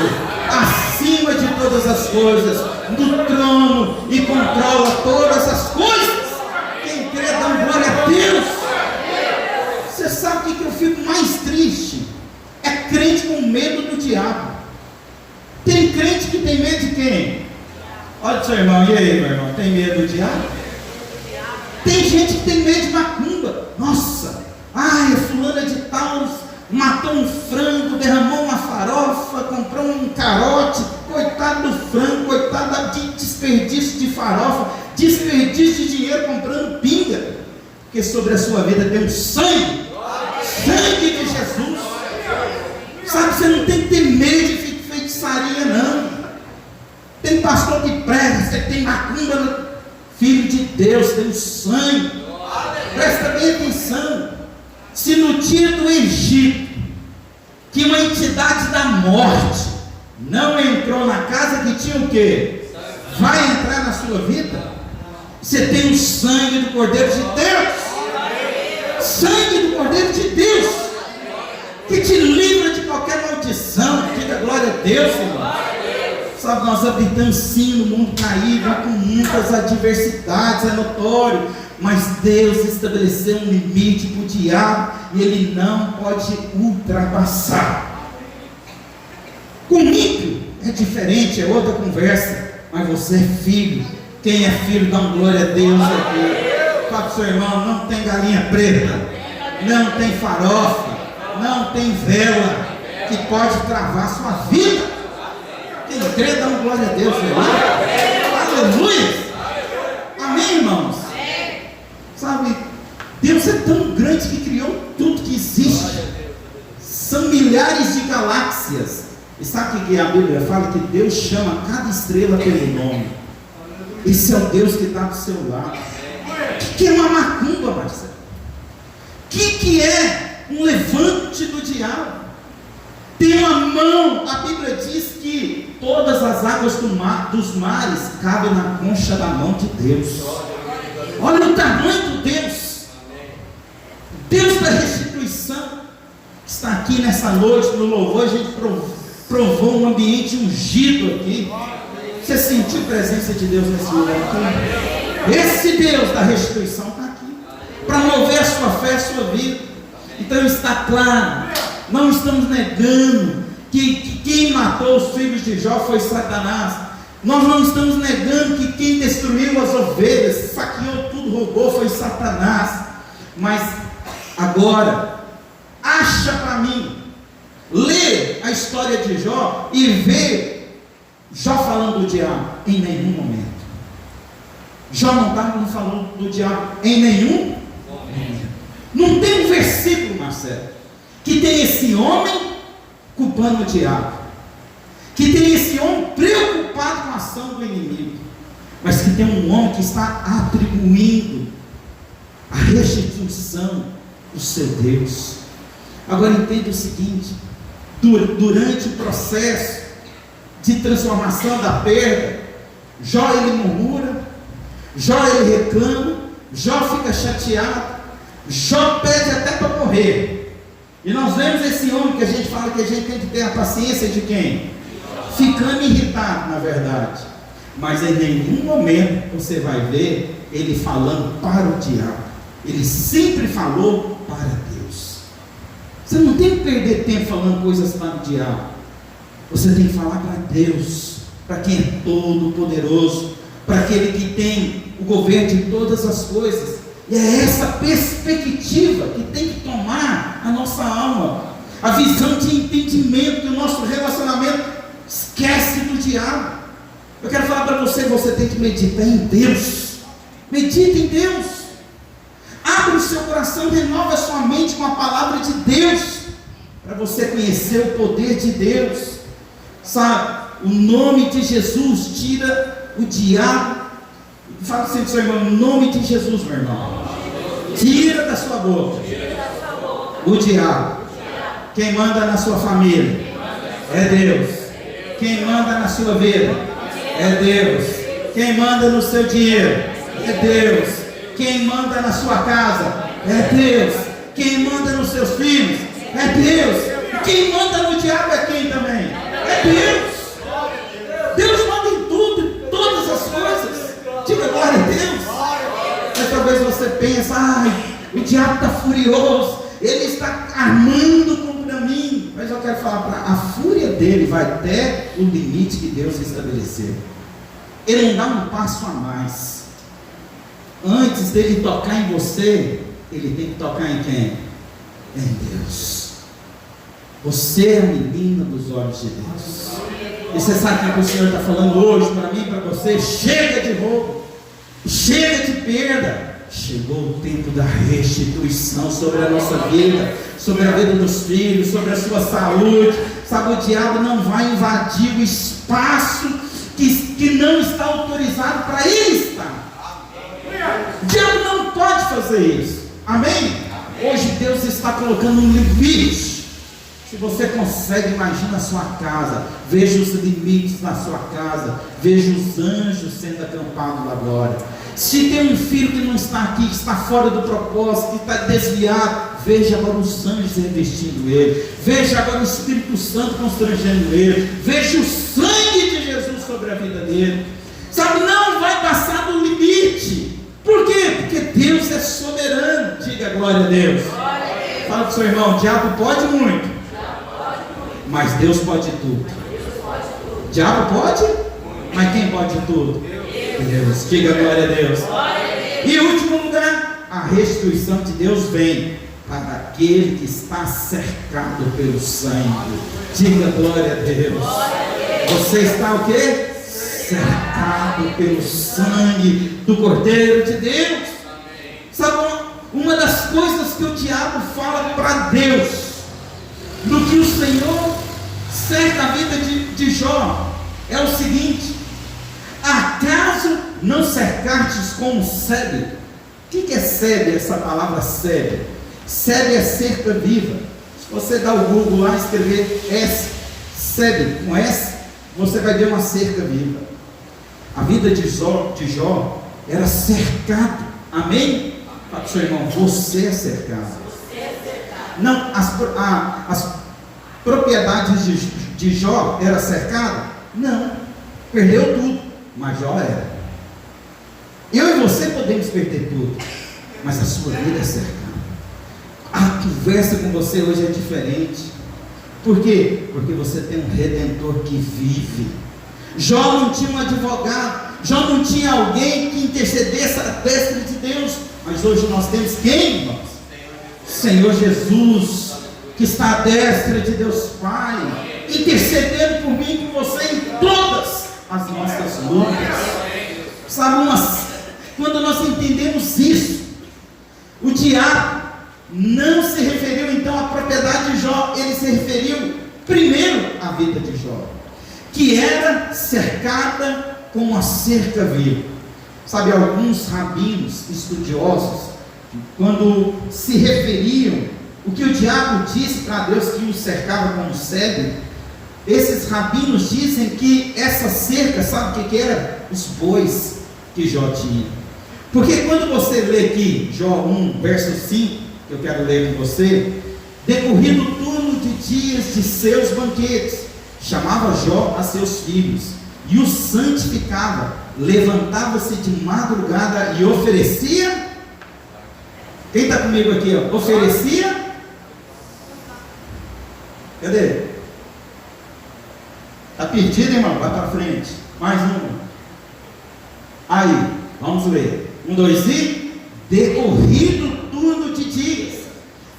acima de todas as coisas, no trono, e controla todas as coisas. Quem crê, dá glória a Deus. Você sabe o que eu fico mais triste? É crente com medo do diabo. Tem crente que tem medo de quem? Olha o seu irmão: e aí, meu irmão, tem medo do diabo? Tem gente que tem medo de macumba. Nossa, fulana de tal matou um frango, derramou uma farofa, comprou um carote. Coitado do frango, coitado de desperdício de farofa, desperdício de dinheiro comprando pinga. Porque sobre a sua vida tem um sangue, sangue de Jesus. Sabe, você não tem que ter medo de feitiçaria, não. Tem pastor que prega, você tem macumba. Filho de Deus, tem o sangue. Presta bem atenção. Se no dia do Egito, que uma entidade da morte não entrou na casa, que tinha o quê? Vai entrar na sua vida. Você tem o sangue do Cordeiro de Deus. Sangue do Cordeiro de Deus, que te livra de qualquer maldição. Diga glória a Deus, irmão. Sabe, nós habitamos sim no mundo caído, com muitas adversidades, é notório. Mas Deus estabeleceu um limite para o diabo, e ele não pode ultrapassar. Com o ímpio é diferente, é outra conversa. Mas você é filho. Quem é filho, dá uma glória a Deus aqui. Fala para o seu irmão: não tem galinha preta, não tem farofa, não tem vela que pode travar sua vida. Quem crê, dá uma glória a Deus. Aleluia. Amém, irmãos? Sabe, Deus é tão grande que criou tudo que existe. São milhares de galáxias. E sabe o que a Bíblia fala? Que Deus chama cada estrela pelo nome. Esse é o Deus que está do seu lado. O que é uma macumba, Marcelo? O que é um levante do diabo? Tem uma mão. A Bíblia diz que todas as águas dos mares cabem na concha da mão de Deus. Olha o tamanho do Deus. Deus da restituição está aqui nessa noite. No louvor a gente provou um ambiente ungido aqui. Você sentiu a presença de Deus nesse lugar aqui? Esse Deus da restituição está aqui para mover a sua fé, a sua vida. Então está claro, não estamos negando que quem matou os filhos de Jó foi Satanás. Nós não estamos negando que quem destruiu as ovelhas, saqueou tudo, roubou, foi Satanás. Mas agora, acha para mim, lê a história de Jó e vê Jó falando do diabo em nenhum momento. Jó não falou do diabo em nenhum momento. Não tem um versículo, Marcelo, que tem esse homem culpando o diabo, que tem esse homem preocupado com a ação do inimigo, mas que tem um homem que está atribuindo a restituição do seu Deus. Agora entenda o seguinte: durante o processo de transformação da perda, Jó ele murmura, Jó ele reclama, Jó fica chateado, Jó pede até para morrer. E nós vemos esse homem que a gente fala que a gente tem que ter a paciência de quem? Ficando irritado, na verdade. Mas em nenhum momento você vai ver ele falando para o diabo. Ele sempre falou para Deus. Você não tem que perder tempo falando coisas para o diabo. Você tem que falar para Deus, para quem é todo poderoso, para aquele que tem o governo de todas as coisas. E é essa perspectiva que tem que tomar a nossa alma, a visão de entendimento do nosso relacionamento. Esquece do diabo. Eu quero falar para você, você tem que meditar em Deus. Medita em Deus. Abre o seu coração, renova a sua mente com a palavra de Deus, para você conhecer o poder de Deus. Sabe, o nome de Jesus tira o diabo. Fala assim para o seu irmão: no nome de Jesus, meu irmão, tira da sua boca o diabo. Quem manda na sua família é Deus. Quem manda na sua vida é Deus. Quem manda no seu dinheiro é Deus. Quem manda na sua casa é Deus. Quem manda nos seus filhos é Deus. Quem manda no diabo é quem também? É Deus. Deus manda em tudo, em todas as coisas. Diga glória a Deus. Mas talvez você pense: ai, o diabo está furioso, ele está armando contra mim. Mas eu quero falar para a fúria dele vai até o limite que Deus estabeleceu. Ele não dá um passo a mais. Antes dele tocar em você, ele tem que tocar em quem? Em Deus. Você é a menina dos olhos de Deus. E você sabe o que o Senhor está falando hoje para mim e para você? Chega de roubo, chega de perda. Chegou o tempo da restituição sobre a nossa vida, sobre a vida dos filhos, sobre a sua saúde. Sabe, o diabo não vai invadir o espaço que não está autorizado para ele estar. O diabo não pode fazer isso. Amém? Hoje Deus está colocando um limite. Se você consegue, imagina a sua casa, veja os limites na sua casa, veja os anjos sendo acampados lá agora. Se tem um filho que não está aqui, que está fora do propósito, que está desviado, veja agora os anjos revestindo ele, veja agora o Espírito Santo constrangendo ele, veja o sangue de Jesus sobre a vida dele. Sabe, não vai passar do limite. Por quê? Porque Deus é soberano. Diga glória a Deus. Fala para o seu irmão: o diabo pode muito, mas Deus pode tudo. O diabo pode, mas quem pode tudo? Deus. Diga glória a Deus. E em último lugar, a restituição de Deus vem para aquele que está cercado pelo sangue. Diga glória a Deus. Você está o quê? Cercado pelo sangue do Cordeiro de Deus. Sabe, uma das coisas que o diabo fala para Deus, do que o Senhor cerca a vida de Jó, é o seguinte: acaso não cercastes com o sebe? O que é sebe, essa palavra sebe? Sebe é cerca viva. Se você dá o Google lá e escrever S, sebe com S, você vai ver uma cerca viva. A vida de Jó era cercado. Amém? Fala para o seu irmão: você é cercado. Não, as propriedades de Jó eram cercadas? Não, perdeu tudo, mas Jó era. Eu e você podemos perder tudo, mas a sua vida é cercada. A conversa com você hoje é diferente. Por quê? Porque você tem um Redentor que vive. Jó não tinha um advogado, Jó não tinha alguém que intercedesse à destra de Deus, mas hoje nós temos quem, irmãos? Senhor Jesus, que está à destra de Deus Pai, intercedendo por mim e por você em todas as nossas lutas. Sabe, quando nós entendemos isso, o diabo não se referiu então à propriedade de Jó, ele se referiu primeiro à vida de Jó, que era cercada com uma cerca viva. Sabe, alguns rabinos estudiosos, quando se referiam o que o diabo disse para Deus que o cercava como cego, esses rabinos dizem que essa cerca, sabe o que era? Os bois que Jó tinha. Porque quando você lê aqui Jó 1, verso 5, que eu quero ler com você, decorrido o turno de dias de seus banquetes, chamava Jó a seus filhos e os santificava, levantava-se de madrugada e oferecia. Quem está comigo aqui? Ó? Oferecia. Cadê? Está perdido, irmão? Vai para frente. Mais um. Aí, vamos ler. 1, 2 e. Decorrido o turno de dias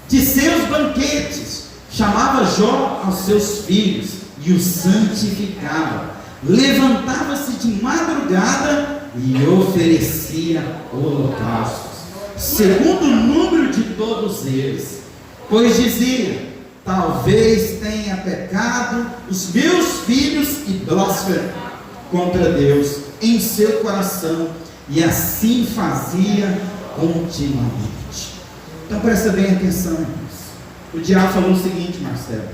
de seus banquetes, chamava Jó aos seus filhos e os santificava. Levantava-se de madrugada e oferecia holocaustos, segundo o número de todos eles, pois dizia: talvez tenha pecado os meus filhos e blasfemado contra Deus em seu coração, e assim fazia continuamente. Então presta bem atenção, irmãos. O diabo falou o seguinte, Marcelo: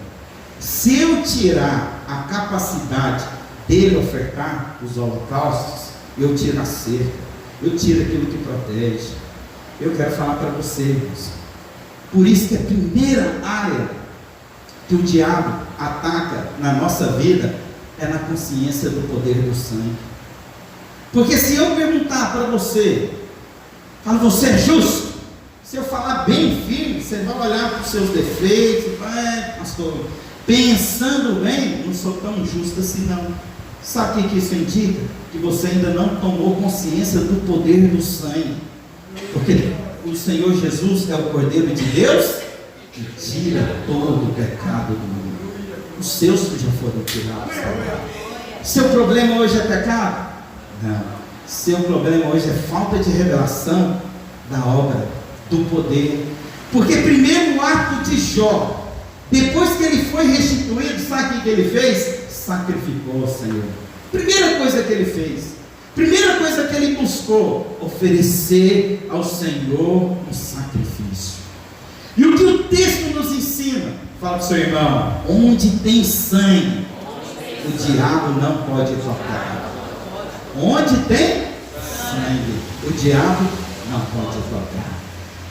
se eu tirar a capacidade dele ofertar os holocaustos, eu tiro a cerca, eu tiro aquilo que protege. Eu quero falar para você, irmãos, por isso que a primeira área que o diabo ataca na nossa vida é na consciência do poder do sangue. Porque se eu perguntar para você, fala, você é justo? Se eu falar bem firme, você vai olhar para os seus defeitos, vai, pastor, pensando bem, não sou tão justo assim não. Sabe o que isso indica? Que você ainda não tomou consciência do poder do sangue. Porque o Senhor Jesus é o Cordeiro de Deus que tira todo o pecado do mundo. Os seus já foram tirados. Seu problema hoje é pecado? Não. Seu problema hoje é falta de revelação da obra, do poder. Porque primeiro o ato de Jó, depois que ele foi restituído, sabe o que ele fez? Sacrificou ao Senhor. Primeira coisa que ele fez, primeira coisa que ele buscou, oferecer ao Senhor um sacrifício. E o que o texto nos ensina? Fala para o seu irmão: onde tem sangue, o diabo não pode tocar. Onde tem sangue, o diabo não pode tocar.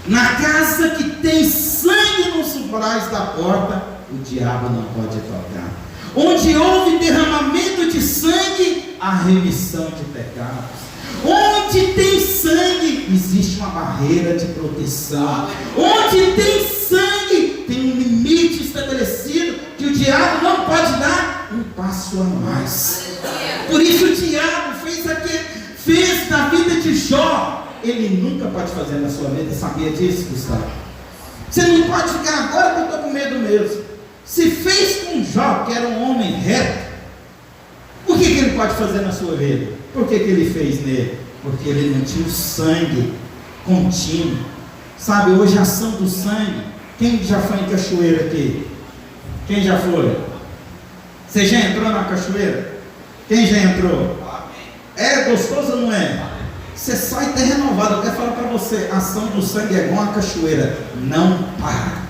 Na casa que tem sangue nos umbrais da porta, o diabo não pode tocar. Onde houve derramamento de sangue, há remissão de pecados. Onde tem sangue, existe uma barreira de proteção. Onde tem sangue, tem um limite estabelecido que o diabo não pode dar um passo a mais. Por isso o diabo fez na vida de Jó. Ele nunca pode fazer na sua vida. Sabia disso, Gustavo? Você não pode ficar, agora que eu estou com medo mesmo. Se fez com Jó, que era um homem reto, o que ele pode fazer na sua vida? Por que ele fez nele? Porque ele não tinha o sangue contínuo. Sabe, hoje a ação do sangue. Quem já foi em cachoeira aqui? Quem já foi? Você já entrou na cachoeira? Quem já entrou? É gostoso ou não é? Você sai até renovado. Eu quero falar para você, a ação do sangue é igual a cachoeira, não para.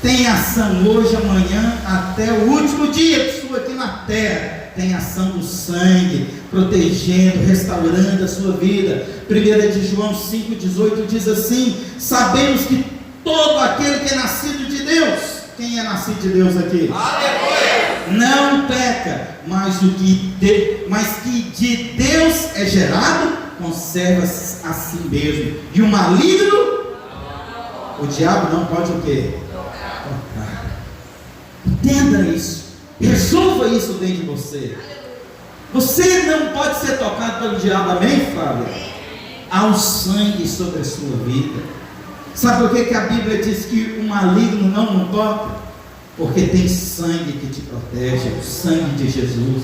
Tem ação hoje, amanhã, até o último dia de sua aqui na terra. Tem ação do sangue, protegendo, restaurando a sua vida. 1 de João 5,18 diz assim: sabemos que todo aquele que é nascido de Deus, quem é nascido de Deus aqui? Aleluia! Não peca, mas que de Deus é gerado, conserva-se a si mesmo. E o maligno, o diabo não pode o quê? Tocar. Entenda isso. Resolva isso dentro de você. Você não pode ser tocado pelo diabo, amém, Flávia? Há um sangue sobre a sua vida. Sabe por que a Bíblia diz que o maligno não toca? Porque tem sangue que te protege, o sangue de Jesus.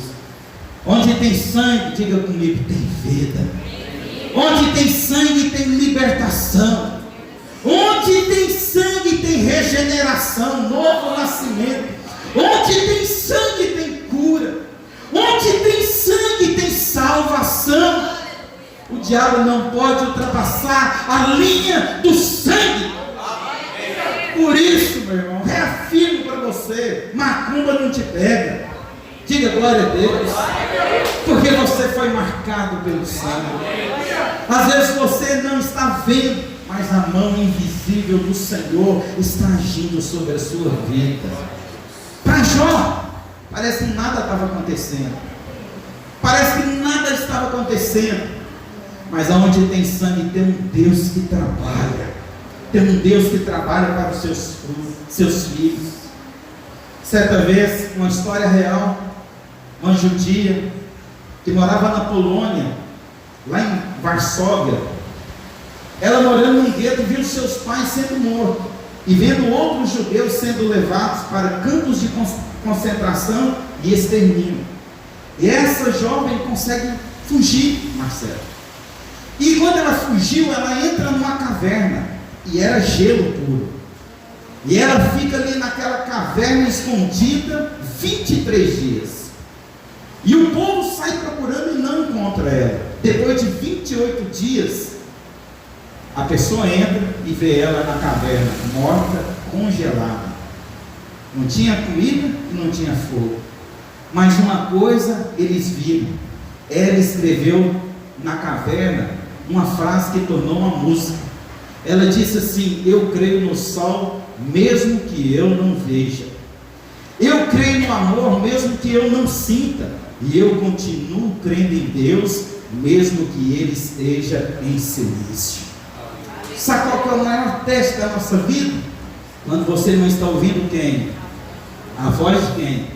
Onde tem sangue, diga comigo, tem vida. Onde tem sangue, tem libertação. Onde tem sangue, tem regeneração, novo nascimento. Onde tem sangue, tem cura. Onde tem sangue, tem salvação. O diabo não pode ultrapassar a linha do sangue. Por isso, meu irmão, reafirmo para você: macumba não te pega. Diga glória a Deus. Porque você foi marcado pelo sangue. Às vezes você não está vendo, mas a mão invisível do Senhor está agindo sobre a sua vida. Para Jó, parece que nada estava acontecendo. Parece que nada estava acontecendo. Mas aonde tem sangue, tem um Deus que trabalha. Tem um Deus que trabalha para os seus filhos. Certa vez, uma história real, uma judia que morava na Polônia, lá em Varsóvia. Ela morando num gueto, viu seus pais sendo mortos e vendo outros judeus sendo levados para campos de concentração e extermínio. E essa jovem consegue fugir, Marcelo. E quando ela fugiu, ela entra numa caverna, e era gelo puro. E ela fica ali naquela caverna escondida 23 dias. E o povo sai procurando e não encontra ela. Depois de 28 dias, a pessoa entra e vê ela na caverna, morta, congelada. Não tinha comida e não tinha fogo. Mas uma coisa eles viram: ela escreveu na caverna uma frase que tornou uma música. Ela disse assim: eu creio no sol, mesmo que eu não veja. Eu creio no amor, mesmo que eu não sinta. E eu continuo crendo em Deus, mesmo que Ele esteja em silêncio. Sabe qual que é o maior teste da nossa vida? Quando você não está ouvindo quem? A voz de quem?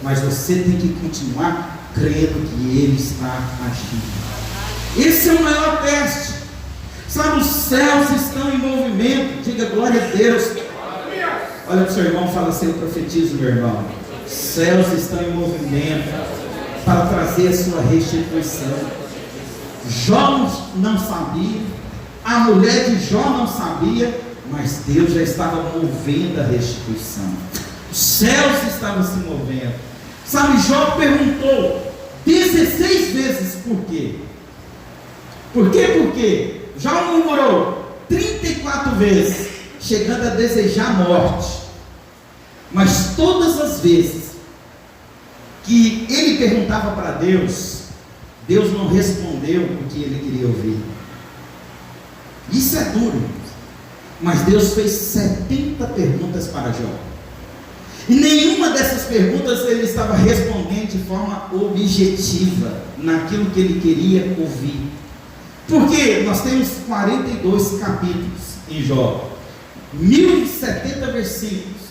Mas você tem que continuar crendo que Ele está agindo. Esse é o maior teste. Sabe, os céus estão em movimento. Diga glória a Deus. Olha para o seu irmão e fala assim: eu profetizo, meu irmão. Os céus estão em movimento para trazer a sua restituição. Jó não sabia, a mulher de Jó não sabia, mas Deus já estava movendo a restituição. Os céus estavam se movendo. Sabe, Jó perguntou 16 vezes por quê. Por quê? Por quê? Jó murmurou 34 vezes, chegando a desejar a morte. Mas todas as vezes que ele perguntava para Deus, Deus não respondeu o que ele queria ouvir. Isso é duro, mas Deus fez 70 perguntas para Jó, e nenhuma dessas perguntas ele estava respondendo de forma objetiva, naquilo que ele queria ouvir. Porque nós temos 42 capítulos em Jó, 1070 versículos,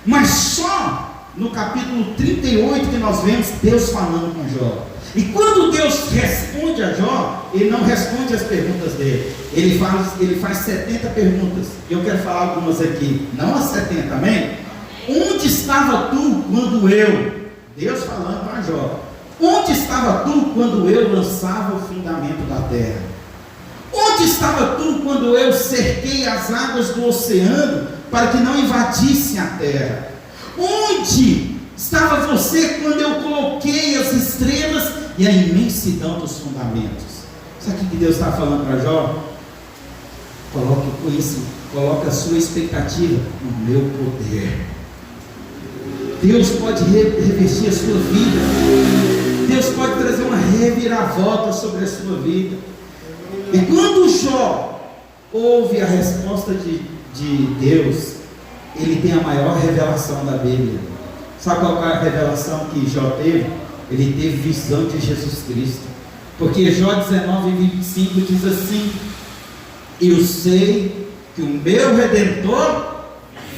mas só no capítulo 38 que nós vemos Deus falando com Jó. E quando Deus responde a Jó, Ele não responde as perguntas dele, Ele faz 70 perguntas. Eu quero falar algumas aqui, não as 70, amém? Onde estava tu quando eu, Deus falando para Jó, onde estava tu quando eu lançava o fundamento da terra? Onde estava tu quando eu cerquei as águas do oceano para que não invadissem a terra? Onde estava você quando eu coloquei as estrelas e a imensidão dos fundamentos? Sabe o que Deus está falando para Jó? Coloque a sua expectativa no meu poder. Deus pode revestir a sua vida. Deus pode trazer uma reviravolta sobre a sua vida. E quando Jó ouve a resposta de Deus, ele tem a maior revelação da Bíblia. Sabe qual é a revelação que Jó teve? Ele teve visão de Jesus Cristo. Porque Jó 19:25 diz assim: eu sei que o meu Redentor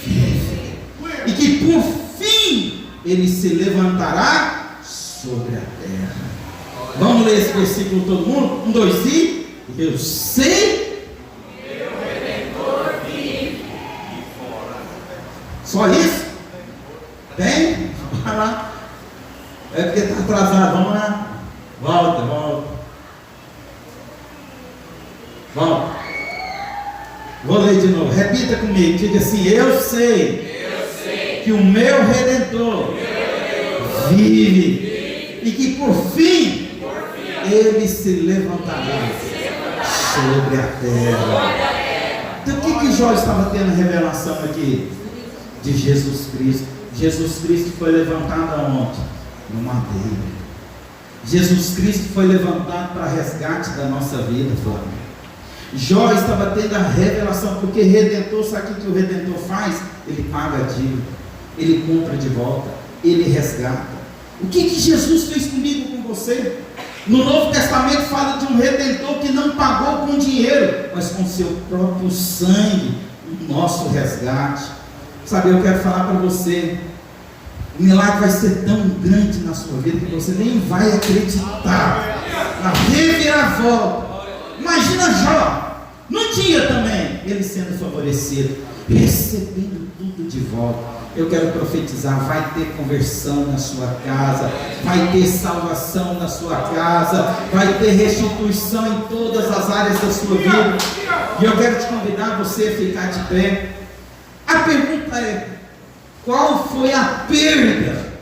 vive, e que por fim ele se levantará sobre a terra. Vamos ler esse versículo todo mundo? 1, 2 e... Eu sei. Meu Redentor vive. Só isso? Tem? Vai lá. É porque está atrasado. Vamos lá. Volta. Vou ler de novo. Repita comigo. Diga assim: eu sei que o meu Redentor vive. E que por fim ele se levantará sobre a terra. Então o que Jó estava tendo revelação aqui? De Jesus Cristo. Jesus Cristo foi levantado aonde? No madeiro. Jesus Cristo foi levantado para resgate da nossa vida, Flávio. Jó estava tendo a revelação, porque Redentor, sabe o que o Redentor faz? Ele paga a dívida, ele compra de volta, ele resgata. O que Jesus fez comigo, com você? No Novo Testamento fala de um Redentor que não pagou com dinheiro, mas com seu próprio sangue, o nosso resgate. Sabe, eu quero falar para você, o milagre vai ser tão grande na sua vida que você nem vai acreditar na reviravolta. Imagina Jó, no dia também, ele sendo favorecido, recebendo tudo de volta. Eu quero profetizar, vai ter conversão na sua casa, vai ter salvação na sua casa, vai ter restituição em todas as áreas da sua vida. E eu quero te convidar você a ficar de pé. A pergunta é: qual foi a perda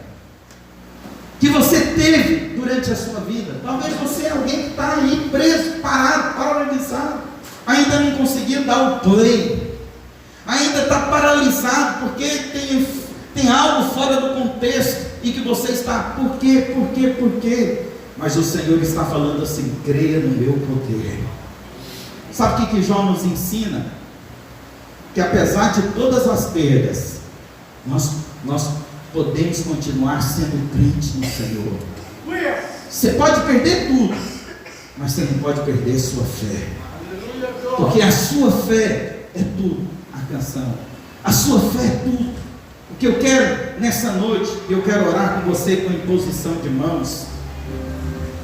que você teve durante a sua vida? Talvez você é alguém que está aí preso, parado, paralisado, ainda não conseguiu dar o play, ainda está paralisado porque tem algo fora do contexto e que você está, por quê? Mas o Senhor está falando assim: creia no meu poder. Sabe o que Jó nos ensina? Que apesar de todas as perdas, nós podemos continuar sendo crentes no Senhor. Você pode perder tudo, mas você não pode perder sua fé, porque a sua fé é tudo. A canção, a sua fé é tudo. O que eu quero nessa noite, eu quero orar com você com imposição de mãos,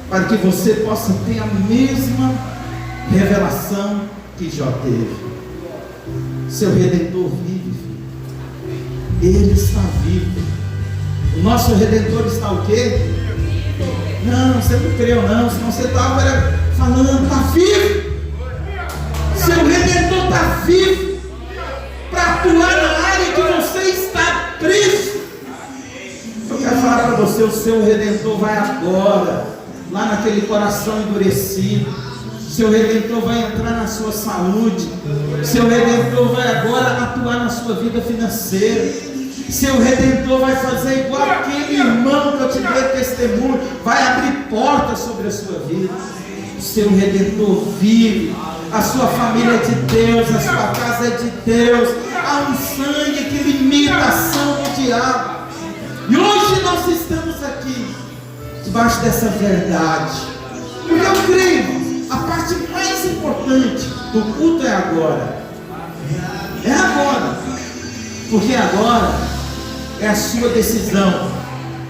para que você possa ter a mesma revelação que Jó teve. Seu Redentor vive, filho. Ele está vivo. O nosso Redentor está o quê? Não, você não creu não, senão você estava falando, está vivo. Seu Redentor está vivo para atuar na área que você está preso. Eu quero falar para você, o seu Redentor vai agora, lá naquele coração endurecido. Seu Redentor vai entrar na sua saúde. Seu Redentor vai agora atuar na sua vida financeira. Seu Redentor vai fazer igual aquele irmão que eu te dei testemunho, vai abrir portas sobre a sua vida. O seu Redentor vive. A sua família é de Deus, a sua casa é de Deus. Há um sangue que limita a ação do diabo. E hoje nós estamos aqui debaixo dessa verdade, porque eu creio, a parte mais importante do culto é agora. É agora. Porque agora é a sua decisão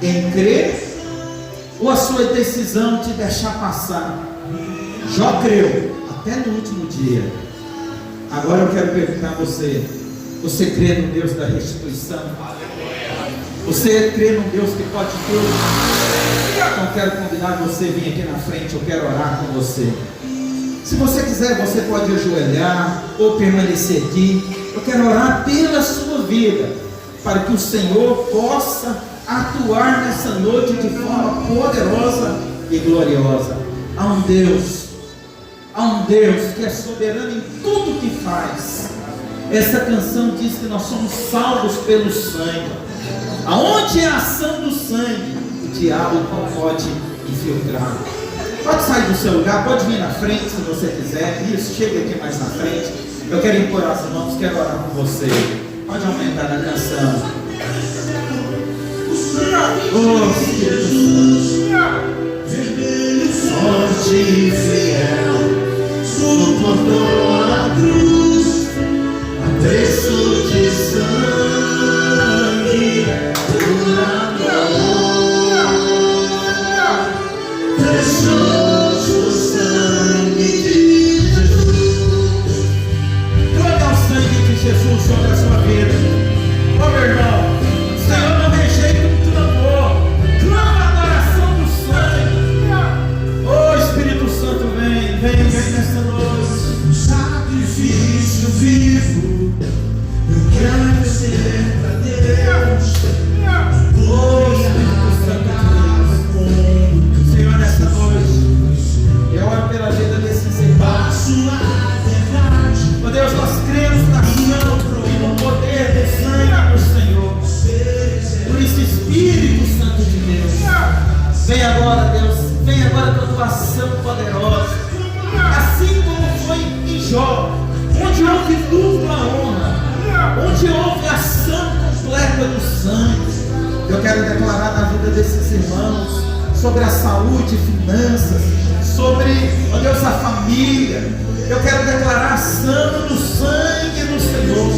em crer ou a sua decisão de deixar passar. Jó creu até no último dia. Agora eu quero perguntar a você: você crê no Deus da restituição? Você crê no Deus que pode tudo? Então eu quero convidar você a vir aqui na frente. Eu quero orar com você. Se você quiser, você pode ajoelhar ou permanecer aqui. Eu quero orar pela sua vida, para que o Senhor possa atuar nessa noite de forma poderosa e gloriosa. Há um Deus que é soberano em tudo que faz. Essa canção diz que nós somos salvos pelo sangue. Aonde é a ação do sangue, o diabo não pode infiltrar. Pode sair do seu lugar, pode vir na frente se você quiser. Isso, chega aqui mais na frente. Eu quero impor as mãos, quero orar com você. Pode aumentar na canção. Oh, forte e fiel, suportou a cruz, a preço de sangue, por amor. Vem agora, Deus, vem agora com a tua ação poderosa. Assim como foi em Jó, onde houve dupla honra, onde houve ação completa do sangue. Eu quero declarar na vida desses irmãos sobre a saúde, finanças, sobre, ó Deus, a família. Eu quero declarar a ação do sangue do Senhor.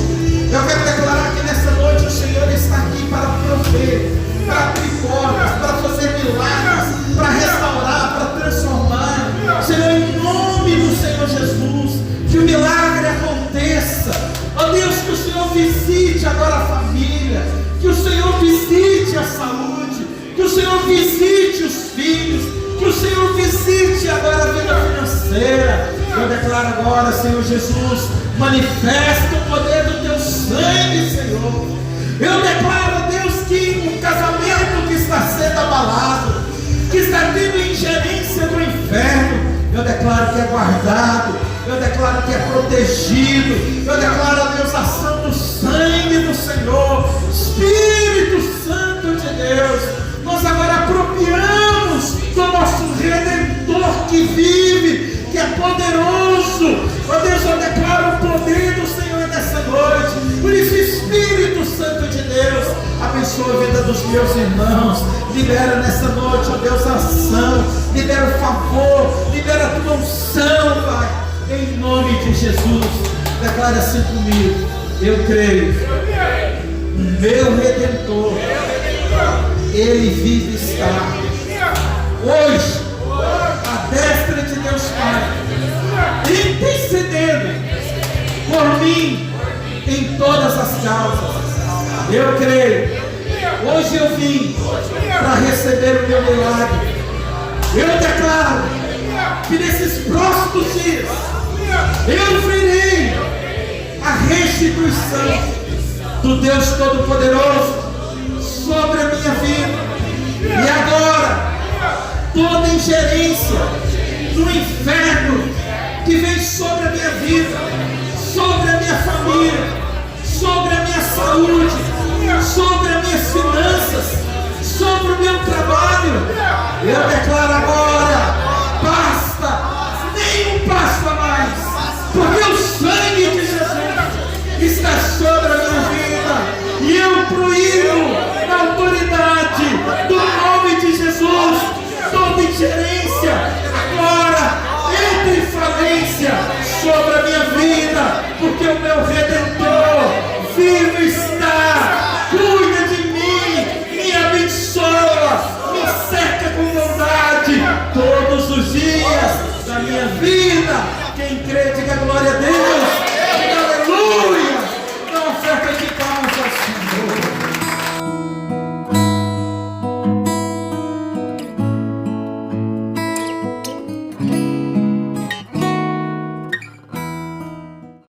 Eu quero declarar que nessa noite o Senhor está aqui para prover, para abrir portas, para fazer milagres, para restaurar, para transformar. Senhor, em nome do Senhor Jesus, que o milagre aconteça. Ó Deus, que o Senhor visite agora a família, que o Senhor visite a saúde, que o Senhor visite os filhos, que o Senhor visite agora a vida financeira. Eu declaro agora, Senhor Jesus, manifesta o poder do teu sangue, Senhor. Eu declaro, Deus, que um casamento que está sendo abalado, que está tendo ingerência do inferno, eu declaro que é guardado, eu declaro que é protegido, eu declaro, Deus, a ação do sangue do Senhor. Espírito Santo de Deus, nós agora apropriamos do nosso Redentor que vive, que é poderoso. Ó Deus, eu declaro o poder do Senhor nessa noite. Por isso, Espírito Santo de Deus, abençoa a vida dos meus irmãos. Libera nessa noite, ó Deus, a ação, libera o favor, libera a tua unção, Pai, em nome de Jesus. Declara assim comigo: eu creio, o meu Redentor, Ele vive e está hoje à destra de Deus Pai, intercedendo por mim em todas as causas. Eu creio, hoje eu vim para receber o meu milagre. Eu declaro que nesses próximos dias eu verei a restituição do Deus Todo-Poderoso sobre a minha vida. E agora, toda ingerência do inferno que vem sobre a minha vida, sobre a minha família, sobre a minha saúde, sobre as minhas finanças, sobre o meu trabalho, eu declaro agora